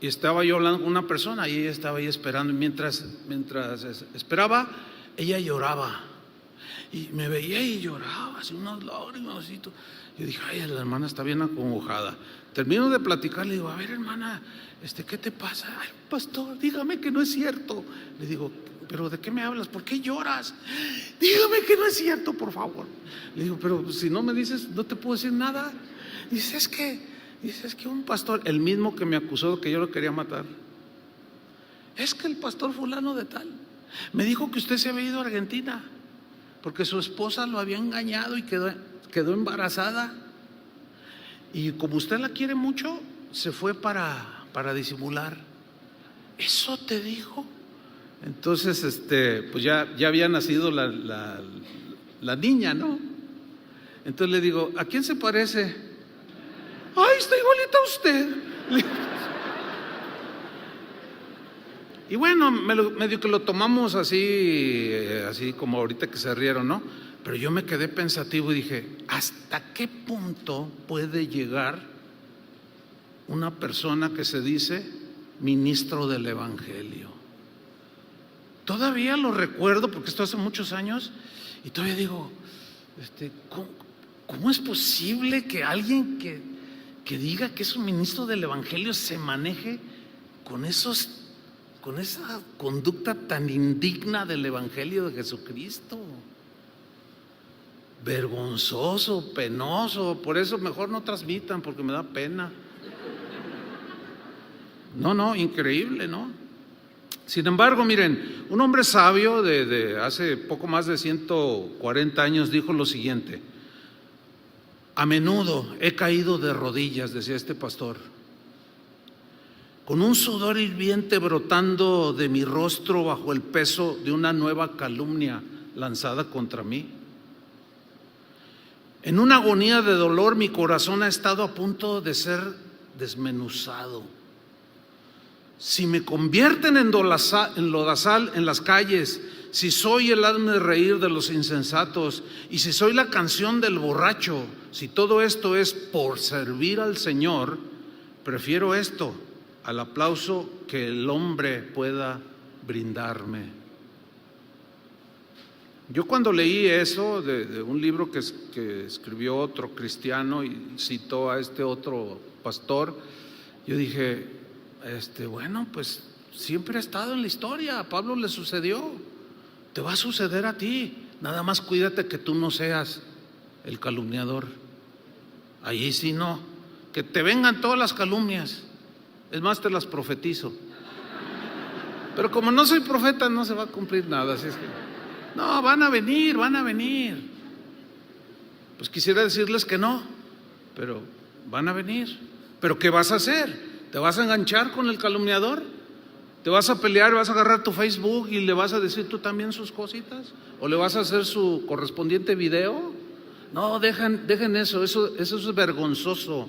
y estaba yo hablando con una persona y ella estaba ahí esperando, y mientras esperaba, ella lloraba y me veía y lloraba, así unas lágrimas. Yo dije: ay, la hermana está bien acongojada. Termino de platicar, le digo: a ver, hermana, ¿qué te pasa? Ay, pastor, dígame que no es cierto. Le digo: ¿pero de qué me hablas? ¿Por qué lloras? Dígame que no es cierto, por favor. Le digo: pero si no me dices, no te puedo decir nada. Dice: es que un pastor, el mismo que me acusó que yo lo quería matar, es que el pastor fulano de tal me dijo que usted se había ido a Argentina porque su esposa lo había engañado y quedó embarazada, y como usted la quiere mucho, se fue para disimular. ¿Eso te dijo? Entonces, pues ya había nacido la niña, ¿no? Entonces le digo: ¿a quién se parece? Ay, está igualita a usted. Y bueno, medio que lo tomamos así como ahorita que se rieron, ¿no? Pero yo me quedé pensativo y dije: ¿hasta qué punto puede llegar una persona que se dice ministro del Evangelio? Todavía lo recuerdo porque esto hace muchos años y todavía digo: ¿cómo es posible que alguien que diga que es un ministro del Evangelio se maneje con esa conducta tan indigna del Evangelio de Jesucristo? Vergonzoso, penoso. Por eso mejor no transmitan, porque me da pena. No, increíble, ¿no? Sin embargo, miren, un hombre sabio de hace poco más de 140 años dijo lo siguiente: a menudo he caído de rodillas, decía este pastor, con un sudor hirviente brotando de mi rostro bajo el peso de una nueva calumnia lanzada contra mí. En una agonía de dolor mi corazón ha estado a punto de ser desmenuzado. Si me convierten en lodazal en las calles, si soy el hazme reír de los insensatos y si soy la canción del borracho, si todo esto es por servir al Señor, prefiero esto al aplauso que el hombre pueda brindarme. Yo cuando leí eso de un libro que escribió otro cristiano y citó a este otro pastor, yo dije, bueno, pues siempre ha estado en la historia, a Pablo le sucedió, te va a suceder a ti, nada más cuídate que tú no seas el calumniador. Allí sí no, que te vengan todas las calumnias, es más, te las profetizo. Pero como no soy profeta, no se va a cumplir nada, así es que no, van a venir. Pues quisiera decirles que no, pero van a venir. ¿Pero qué vas a hacer? ¿Te vas a enganchar con el calumniador? ¿Te vas a pelear, vas a agarrar tu Facebook y le vas a decir tú también sus cositas? ¿O le vas a hacer su correspondiente video? No, dejen eso es vergonzoso.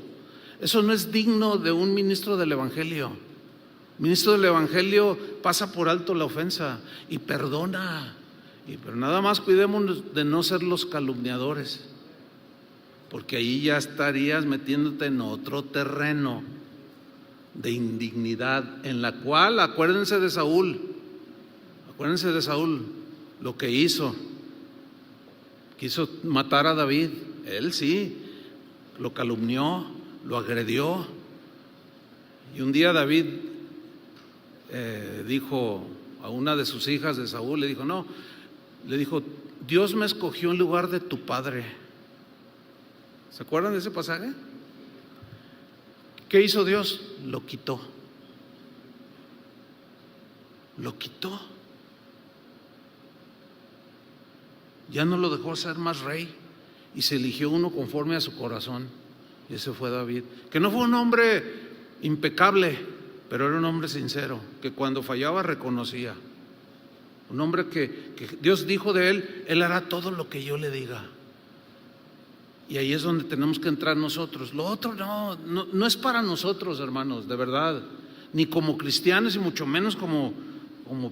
Eso no es digno de un ministro del Evangelio. Ministro del Evangelio pasa por alto la ofensa y perdona. Pero nada más cuidémonos de no ser los calumniadores, porque ahí ya estarías metiéndote en otro terreno de indignidad, en la cual, acuérdense de Saúl, lo que hizo, quiso matar a David, él sí, lo calumnió, lo agredió, y un día David dijo a una de sus hijas de Saúl, le dijo, Dios me escogió en lugar de tu padre. ¿Se acuerdan de ese pasaje? ¿Qué hizo Dios? Lo quitó. Ya no lo dejó ser más rey y se eligió uno conforme a su corazón. Y ese fue David, que no fue un hombre impecable, pero era un hombre sincero, que cuando fallaba reconocía. Un hombre que Dios dijo de él hará todo lo que yo le diga. Y ahí es donde tenemos que entrar nosotros. Lo otro no es para nosotros, hermanos, de verdad. Ni como cristianos y mucho menos como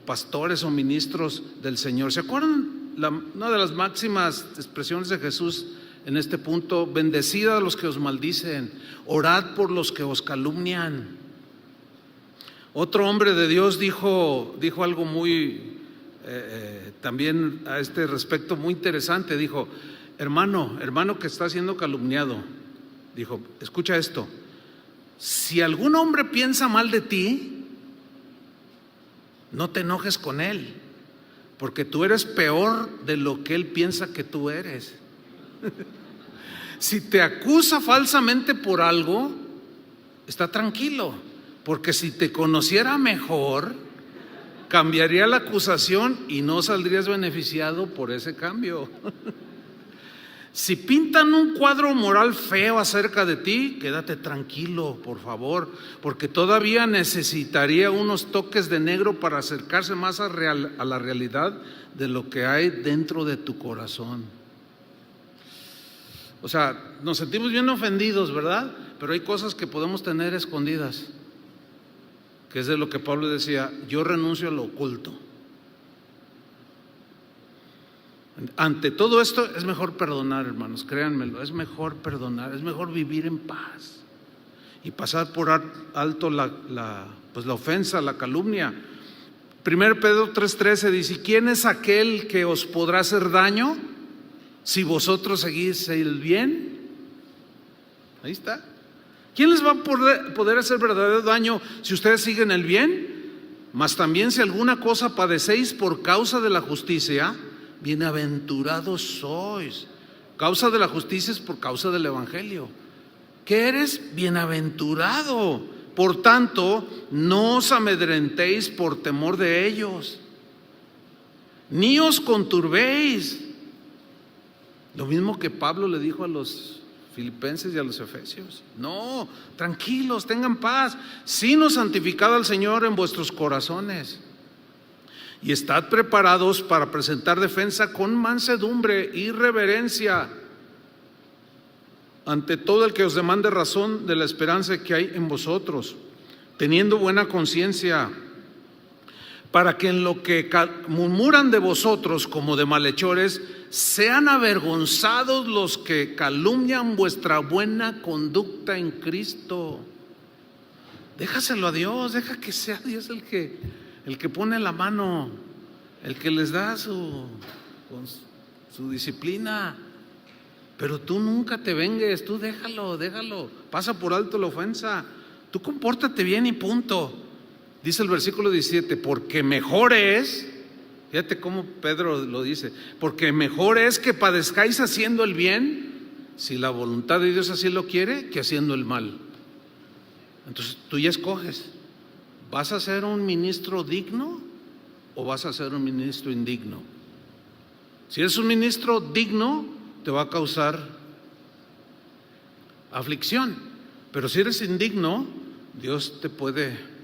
pastores o ministros del Señor. ¿Se acuerdan? Una de las máximas expresiones de Jesús en este punto: bendecid a los que os maldicen, orad por los que os calumnian. Otro hombre de Dios dijo algo muy también a este respecto muy interesante. Dijo, hermano que está siendo calumniado, dijo, escucha esto: si algún hombre piensa mal de ti, no te enojes con él, porque tú eres peor de lo que él piensa que tú eres. Si te acusa falsamente por algo, está tranquilo, porque si te conociera mejor, cambiaría la acusación y no saldrías beneficiado por ese cambio. Si pintan un cuadro moral feo acerca de ti, quédate tranquilo, por favor, porque todavía necesitaría unos toques de negro para acercarse más a la realidad de lo que hay dentro de tu corazón. O sea, nos sentimos bien ofendidos, ¿verdad? Pero hay cosas que podemos tener escondidas, que es de lo que Pablo decía, yo renuncio a lo oculto. Ante todo esto es mejor perdonar, hermanos, créanmelo, es mejor perdonar, es mejor vivir en paz y pasar por alto la ofensa, la calumnia. 1 Pedro 3:13 dice, ¿quién es aquel que os podrá hacer daño si vosotros seguís el bien? Ahí está. ¿Quién les va a poder hacer verdadero daño si ustedes siguen el bien? Mas también si alguna cosa padecéis por causa de la justicia, bienaventurados sois. Causa de la justicia es por causa del Evangelio. ¿Qué eres? Bienaventurado. Por tanto, no os amedrentéis por temor de ellos, ni os conturbéis. Lo mismo que Pablo le dijo a los Filipenses y a los Efesios. No, tranquilos, tengan paz, sino santificad al Señor en vuestros corazones y estad preparados para presentar defensa con mansedumbre y reverencia ante todo el que os demande razón de la esperanza que hay en vosotros, teniendo buena conciencia, para que en lo que murmuran de vosotros como de malhechores, sean avergonzados los que calumnian vuestra buena conducta en Cristo. Déjaselo a Dios, deja que sea Dios el que pone la mano, el que les da su disciplina. Pero tú nunca te vengues, tú déjalo, pasa por alto la ofensa, tú compórtate bien y punto. Dice el versículo 17, porque mejor es, fíjate cómo Pedro lo dice, porque mejor es que padezcáis haciendo el bien, si la voluntad de Dios así lo quiere, que haciendo el mal. Entonces tú ya escoges, ¿vas a ser un ministro digno o vas a ser un ministro indigno? Si eres un ministro digno, te va a causar aflicción, pero si eres indigno, Dios te puede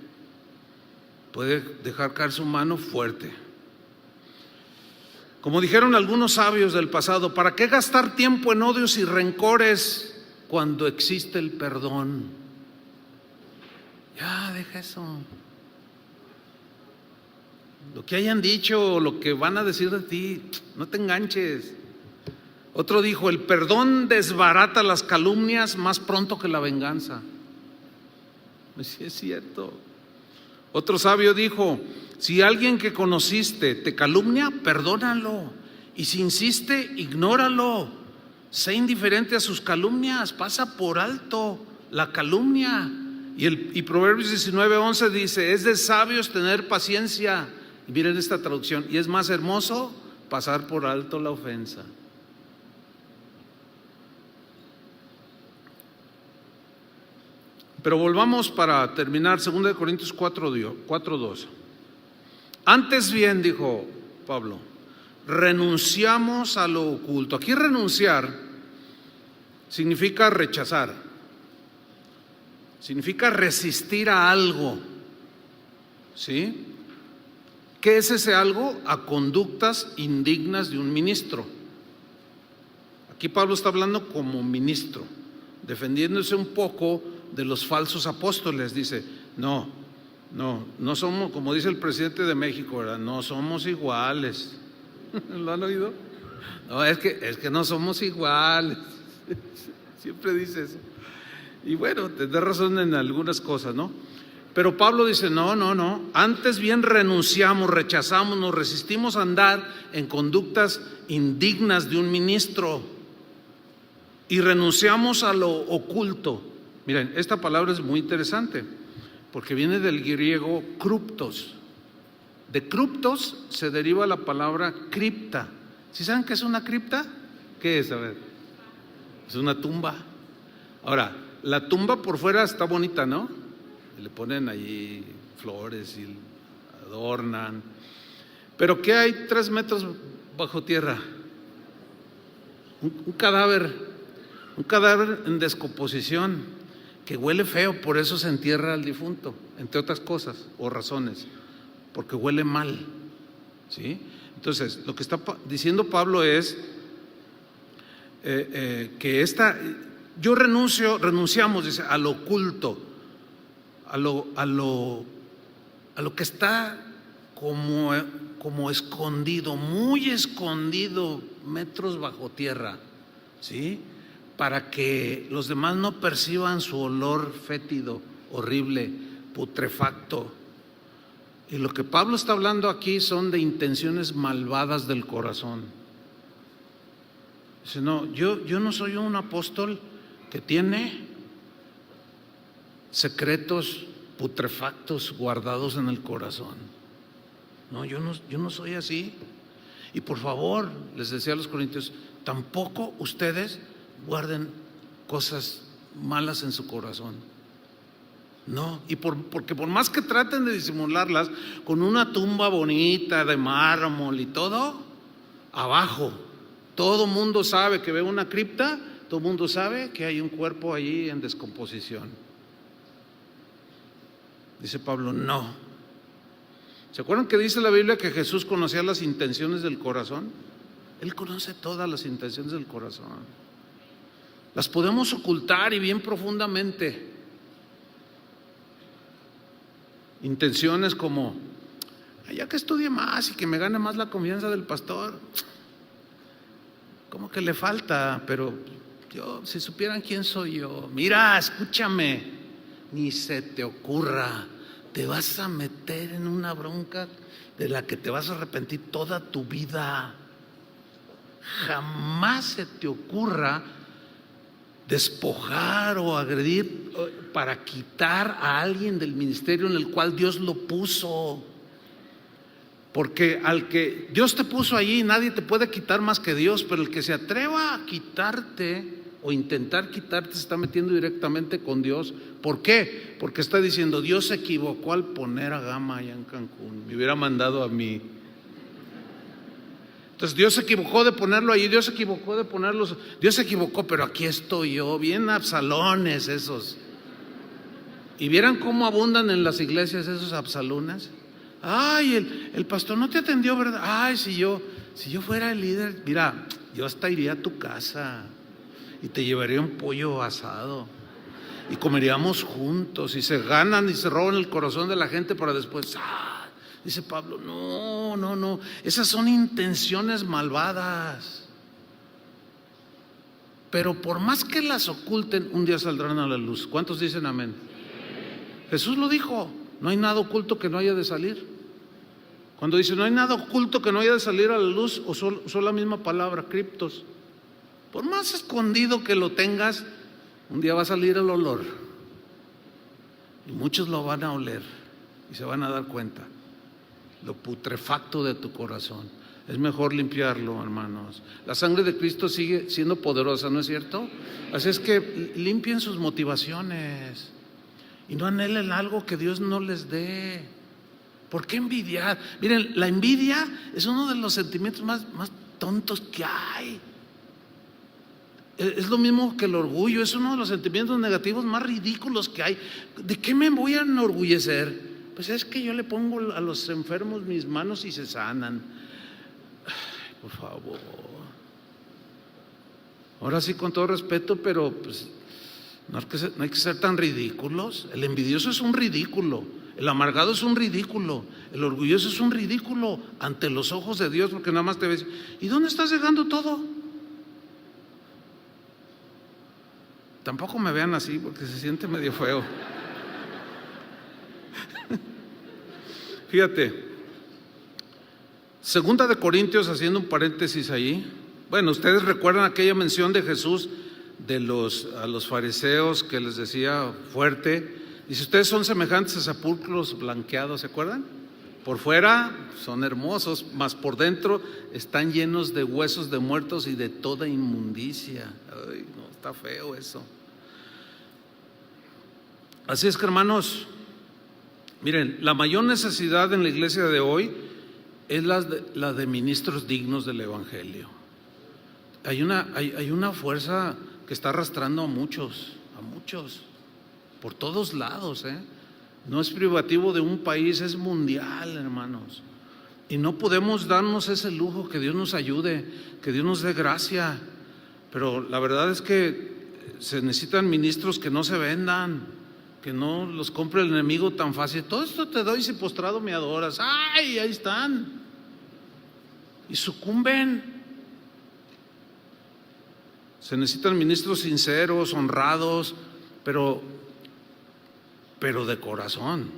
dejar caer su mano fuerte. Como dijeron algunos sabios del pasado, ¿para qué gastar tiempo en odios y rencores cuando existe el perdón? Ya, deja eso. Lo que hayan dicho, lo que van a decir de ti, no te enganches. Otro dijo, el perdón desbarata las calumnias más pronto que la venganza. Sí, es cierto. Otro sabio dijo, si alguien que conociste te calumnia, perdónalo, y si insiste, ignóralo. Sé indiferente a sus calumnias, pasa por alto la calumnia. Y Proverbios 19:11 dice, es de sabios tener paciencia. Y miren esta traducción, y es más hermoso pasar por alto la ofensa. Pero volvamos para terminar, 2 Corintios 4:2. Antes bien, dijo Pablo, renunciamos a lo oculto. Aquí renunciar significa rechazar, significa resistir a algo, ¿sí? ¿Qué es ese algo? A conductas indignas de un ministro. Aquí Pablo está hablando como ministro, defendiéndose un poco de los falsos apóstoles. Dice, no somos, como dice el presidente de México, ¿verdad? No somos iguales. ¿Lo han oído? No, es que no somos iguales. Siempre dice eso. Y bueno, tendrá razón en algunas cosas, ¿no? Pero Pablo dice, no, antes bien renunciamos, rechazamos, nos resistimos a andar en conductas indignas de un ministro y renunciamos a lo oculto. Miren, esta palabra es muy interesante porque viene del griego kruptos. De kruptos se deriva la palabra cripta. ¿Sí saben qué es una cripta? ¿Qué es? A ver, es una tumba. Ahora, la tumba por fuera está bonita, ¿no? Le ponen allí flores y adornan. Pero ¿qué hay 3 metros bajo tierra? Un cadáver en descomposición que huele feo, por eso se entierra al difunto, entre otras cosas o razones, porque huele mal, ¿sí? Entonces, lo que está diciendo Pablo es que renunciamos, dice, a lo oculto, a lo que está como escondido, muy escondido, metros bajo tierra, ¿sí? Para que los demás no perciban su olor fétido, horrible, putrefacto. Y lo que Pablo está hablando aquí son de intenciones malvadas del corazón. Dice, no, yo no soy un apóstol que tiene secretos putrefactos guardados en el corazón. No, yo no soy así. Y por favor, les decía a los corintios, tampoco ustedes guarden cosas malas en su corazón. No, y porque por más que traten de disimularlas con una tumba bonita de mármol y todo, abajo todo mundo sabe que ve una cripta, todo mundo sabe que hay un cuerpo allí en descomposición. Dice Pablo, no. ¿Se acuerdan que dice la Biblia que Jesús conocía las intenciones del corazón? Él conoce todas las intenciones del corazón. Las podemos ocultar y bien profundamente. Intenciones como, ya que estudie más y que me gane más la confianza del pastor, como que le falta, pero yo, si supieran quién soy yo, mira, escúchame, ni se te ocurra, te vas a meter en una bronca de la que te vas a arrepentir toda tu vida. Jamás se te ocurra despojar o agredir para quitar a alguien del ministerio en el cual Dios lo puso. Porque al que Dios te puso allí, nadie te puede quitar más que Dios, pero el que se atreva a quitarte o intentar quitarte se está metiendo directamente con Dios. ¿Por qué? Porque está diciendo, Dios se equivocó al poner a Gama allá en Cancún, me hubiera mandado a mí. Entonces Dios se equivocó de ponerlo allí, Dios se equivocó de ponerlos, Dios se equivocó, pero aquí estoy yo, bien absalones esos. ¿Y vieran cómo abundan en las iglesias esos absalones? Ay, el pastor no te atendió, ¿verdad? Ay, si yo fuera el líder, mira, yo hasta iría a tu casa y te llevaría un pollo asado y comeríamos juntos, y se ganan y se roban el corazón de la gente para después, dice Pablo, no, esas son intenciones malvadas. Pero por más que las oculten, un día saldrán a la luz. ¿Cuántos dicen amén? Jesús lo dijo, no hay nada oculto que no haya de salir. Cuando dice no hay nada oculto que no haya de salir a la luz, usó la misma palabra, criptos. Por más escondido que lo tengas, un día va a salir el olor y muchos lo van a oler y se van a dar cuenta lo putrefacto de tu corazón. Es mejor limpiarlo, hermanos. La sangre de Cristo sigue siendo poderosa, ¿no es cierto? Así es que limpien sus motivaciones y no anhelen algo que Dios no les dé. ¿Por qué envidiar? Miren, la envidia es uno de los sentimientos más tontos que hay. Es lo mismo que el orgullo, es uno de los sentimientos negativos más ridículos que hay. ¿De qué me voy a enorgullecer? Pues es que yo le pongo a los enfermos mis manos y se sanan. Ay, por favor. Ahora sí, con todo respeto, pero pues no hay que ser tan ridículos. El envidioso es un ridículo, el amargado es un ridículo, el orgulloso es un ridículo ante los ojos de Dios, porque nada más te ves, ¿y dónde estás dejando todo? Tampoco me vean así porque se siente medio feo. Fíjate, Segunda de Corintios, haciendo un paréntesis ahí. Bueno, ustedes recuerdan aquella mención de Jesús a los fariseos que les decía fuerte, dice, ustedes son semejantes a sepulcros blanqueados, ¿se acuerdan? Por fuera son hermosos, mas por dentro están llenos de huesos de muertos y de toda inmundicia. Ay, no, está feo eso. Así es que, hermanos, miren, la mayor necesidad en la iglesia de hoy es la de ministros dignos del evangelio. Hay una fuerza que está arrastrando a muchos, por todos lados, No es privativo de un país, es mundial, hermanos. Y no podemos darnos ese lujo. Que Dios nos ayude, que Dios nos dé gracia. Pero la verdad es que se necesitan ministros que no se vendan, que no los compre el enemigo tan fácil. Todo esto te doy si postrado me adoras. ¡Ay! Ahí están. Y sucumben. Se necesitan ministros sinceros, honrados, pero de corazón.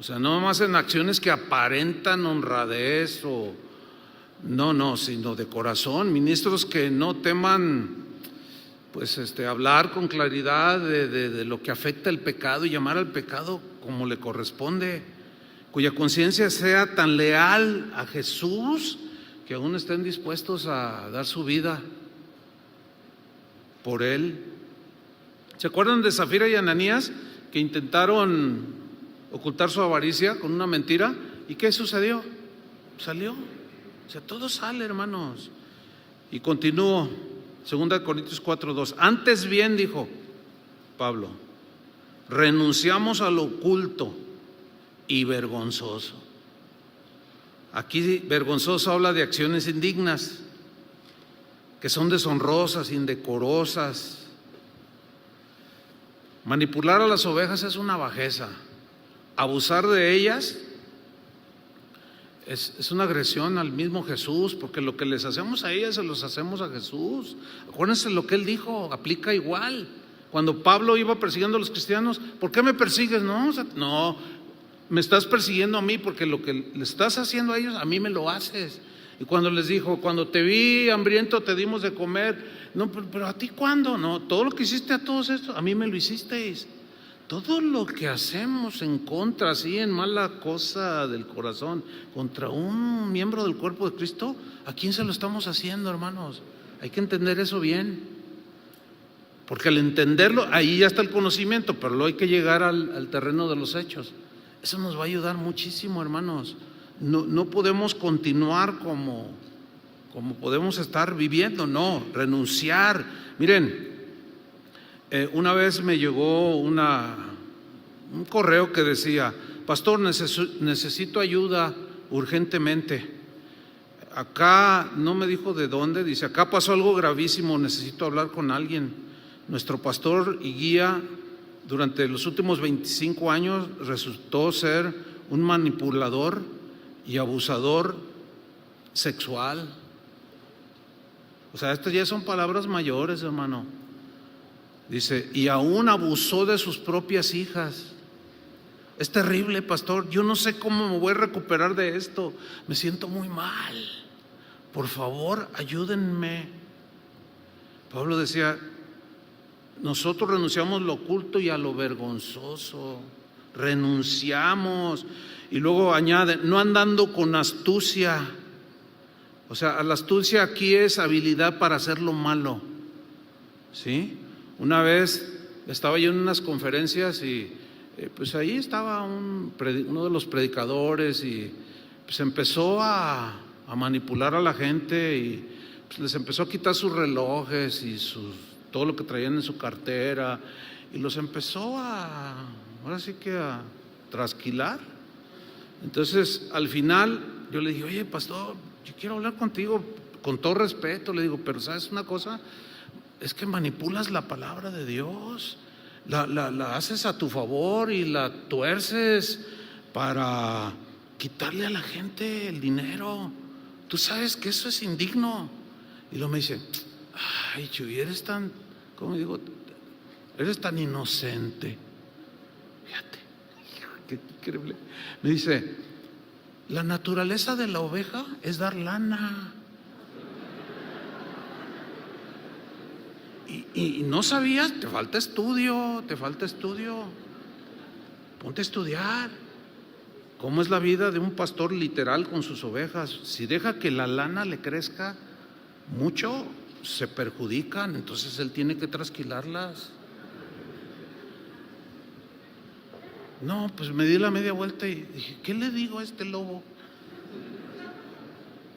O sea, no más en acciones que aparentan honradez sino de corazón. Ministros que no teman hablar con claridad de lo que afecta el pecado y llamar al pecado como le corresponde, cuya conciencia sea tan leal a Jesús que aún estén dispuestos a dar su vida por Él. ¿Se acuerdan de Zafira y Ananías que intentaron ocultar su avaricia con una mentira? ¿Y qué sucedió? Salió. O sea, todo sale, hermanos. Y continúo, 2 Corintios 4:2. Antes bien, dijo Pablo, renunciamos a lo oculto y vergonzoso. Aquí vergonzoso habla de acciones indignas. que son deshonrosas, indecorosas. Manipular a las ovejas es una bajeza. Abusar de ellas es una agresión al mismo Jesús, porque lo que les hacemos a ellas se los hacemos a Jesús. Acuérdense lo que Él dijo, aplica igual. Cuando Pablo iba persiguiendo a los cristianos, ¿por qué me persigues? No, me estás persiguiendo a mí porque lo que le estás haciendo a ellos, a mí me lo haces. Y cuando les dijo, cuando te vi hambriento te dimos de comer. No, pero ¿a ti cuándo? No, todo lo que hiciste a todos estos, a mí me lo hicisteis. Todo lo que hacemos en contra, así en mala cosa del corazón, contra un miembro del cuerpo de Cristo, ¿a quién se lo estamos haciendo, hermanos? Hay que entender eso bien. Porque al entenderlo, ahí ya está el conocimiento, pero luego hay que llegar al terreno de los hechos. Eso nos va a ayudar muchísimo, hermanos. No podemos continuar como podemos estar viviendo, no, renunciar. Miren, una vez me llegó un correo que decía: pastor, necesito ayuda urgentemente. Acá, no me dijo de dónde, dice: acá pasó algo gravísimo, necesito hablar con alguien. Nuestro pastor y guía durante los últimos 25 años resultó ser un manipulador y abusador sexual. O sea, estas ya son palabras mayores, hermano. Dice, y aún abusó de sus propias hijas. Es terrible, pastor. Yo no sé cómo me voy a recuperar de esto. Me siento muy mal. Por favor, ayúdenme. Pablo decía: nosotros renunciamos lo oculto y a lo vergonzoso. Renunciamos. Y luego añade: no andando con astucia. O sea, la astucia aquí es habilidad para hacer lo malo. ¿Sí? Una vez estaba yo en unas conferencias y pues ahí estaba uno de los predicadores y pues empezó a manipular a la gente y pues les empezó a quitar sus relojes y todo lo que traían en su cartera y los empezó ahora sí que a trasquilar. Entonces al final yo le dije: oye, pastor, yo quiero hablar contigo con todo respeto. Le digo: pero ¿sabes una cosa? Es que manipulas la palabra de Dios, la haces a tu favor y la tuerces para quitarle a la gente el dinero. Tú sabes que eso es indigno. Y luego me dice: ay, Chuy, eres tan, ¿cómo digo? Eres tan inocente. Fíjate, qué increíble. Me dice: la naturaleza de la oveja es dar lana. Y no sabías, te falta estudio. Ponte a estudiar. ¿Cómo es la vida de un pastor literal con sus ovejas? Si deja que la lana le crezca mucho, se perjudican, entonces él tiene que trasquilarlas. No, pues me di la media vuelta y dije: ¿qué le digo a este lobo?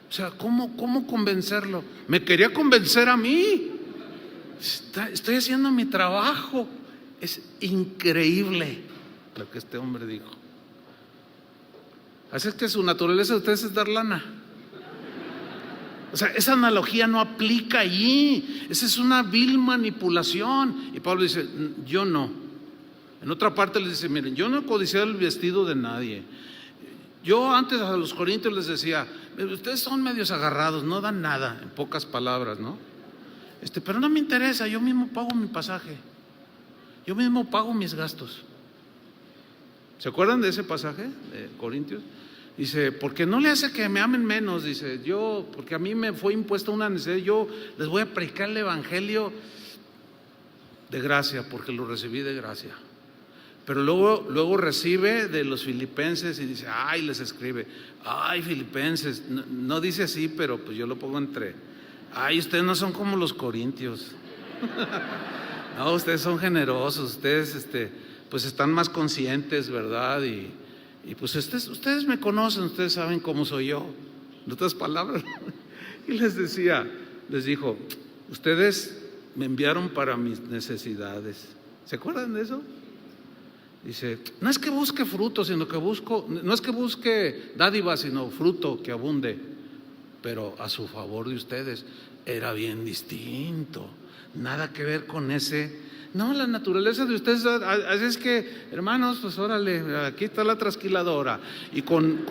O sea, ¿cómo convencerlo? Me quería convencer a mí. Estoy haciendo mi trabajo. Es increíble lo que este hombre dijo. Así es que su naturaleza de ustedes es dar lana. O sea, esa analogía no aplica allí. Esa es una vil manipulación. Y Pablo dice: yo no. En otra parte les dice: miren, yo no he codiciado el vestido de nadie. Yo antes a los corintios les decía: ustedes son medios agarrados, no dan nada, en pocas palabras, ¿no? Pero no me interesa, yo mismo pago mi pasaje, yo mismo pago mis gastos. ¿Se acuerdan de ese pasaje de Corintios? Dice: porque no le hace que me amen menos. Dice: porque a mí me fue impuesta una necesidad, yo les voy a predicar el evangelio de gracia, porque lo recibí de gracia. Pero luego recibe de los filipenses y dice: ay, les escribe: ay, filipenses, no dice así, pero pues yo lo pongo entre: ay, ustedes no son como los corintios. No, ustedes son generosos, ustedes pues están más conscientes, ¿verdad? Y pues ustedes me conocen, ustedes saben cómo soy yo. En otras palabras. Y les dijo: ustedes me enviaron para mis necesidades. ¿Se acuerdan de eso? Dice: no es que busque fruto, sino que no es que busque dádivas, sino fruto que abunde. pero a su favor de ustedes era bien distinto. Nada que ver con ese. No, la naturaleza de ustedes, así es que, hermanos, pues órale, aquí está la trasquiladora. Y con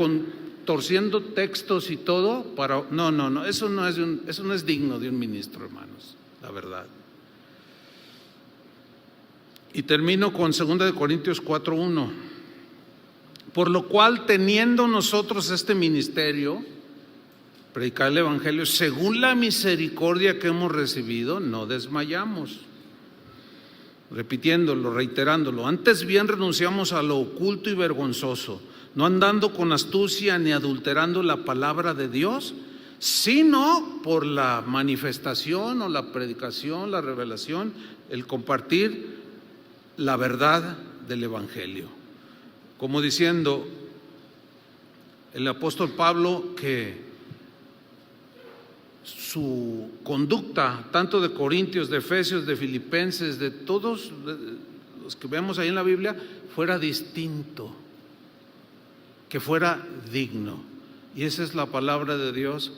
torciendo textos y todo para. No, eso no es digno de un ministro, hermanos, la verdad. Y termino con 2 Corintios 4:1. Por lo cual, teniendo nosotros este ministerio, predicar el evangelio, según la misericordia que hemos recibido, no desmayamos. Repitiéndolo, reiterándolo, antes bien renunciamos a lo oculto y vergonzoso, no andando con astucia ni adulterando la palabra de Dios, sino por la manifestación o la predicación, la revelación, el compartir la verdad del evangelio. Como diciendo el apóstol Pablo que su conducta, tanto de Corintios, de Efesios, de Filipenses, de todos los que vemos ahí en la Biblia, fuera distinto, que fuera digno. Y esa es la palabra de Dios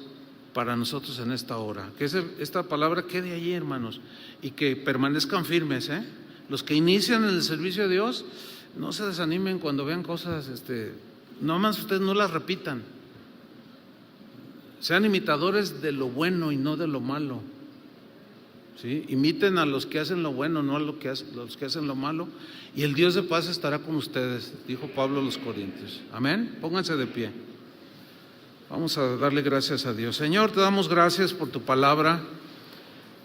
para nosotros en esta hora. Que esta palabra quede allí, hermanos, y que permanezcan firmes, Los que inician en el servicio de Dios, no se desanimen cuando vean cosas, no más ustedes no las repitan. Sean imitadores de lo bueno y no de lo malo. ¿Sí? Imiten a los que hacen lo bueno, no a los que hacen lo malo, y el Dios de paz estará con ustedes, dijo Pablo a los Corintios. Amén. Pónganse de pie. Vamos a darle gracias a Dios. Señor, te damos gracias por tu palabra,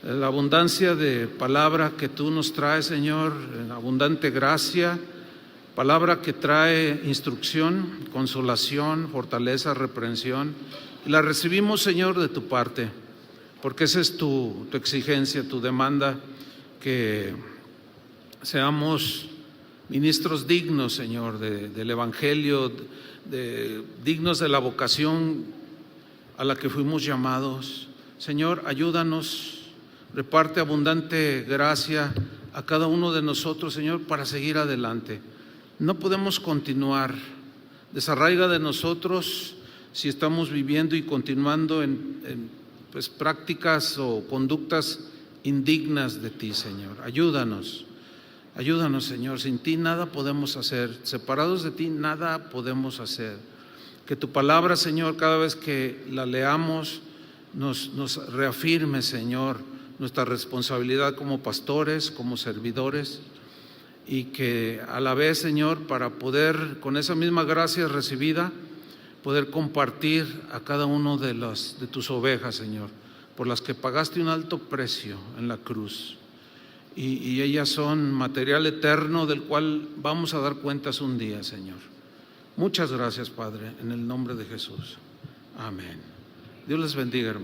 la abundancia de palabra que tú nos traes, Señor, abundante gracia, palabra que trae instrucción, consolación, fortaleza, reprensión. Y la recibimos, Señor, de tu parte, porque esa es tu exigencia, tu demanda, que seamos ministros dignos, Señor, del evangelio, dignos de la vocación a la que fuimos llamados. Señor, ayúdanos, reparte abundante gracia a cada uno de nosotros, Señor, para seguir adelante. No podemos continuar, desarraiga de nosotros si estamos viviendo y continuando en prácticas o conductas indignas de ti, Señor. Ayúdanos, Señor. Sin ti nada podemos hacer, separados de ti nada podemos hacer. Que tu palabra, Señor, cada vez que la leamos nos reafirme, Señor, nuestra responsabilidad como pastores, como servidores, y que a la vez, Señor, para poder, con esa misma gracia recibida, poder compartir a cada uno de tus ovejas, Señor, por las que pagaste un alto precio en la cruz, y ellas son material eterno del cual vamos a dar cuentas un día, Señor. Muchas gracias, Padre, en el nombre de Jesús. Amén. Dios les bendiga, hermano.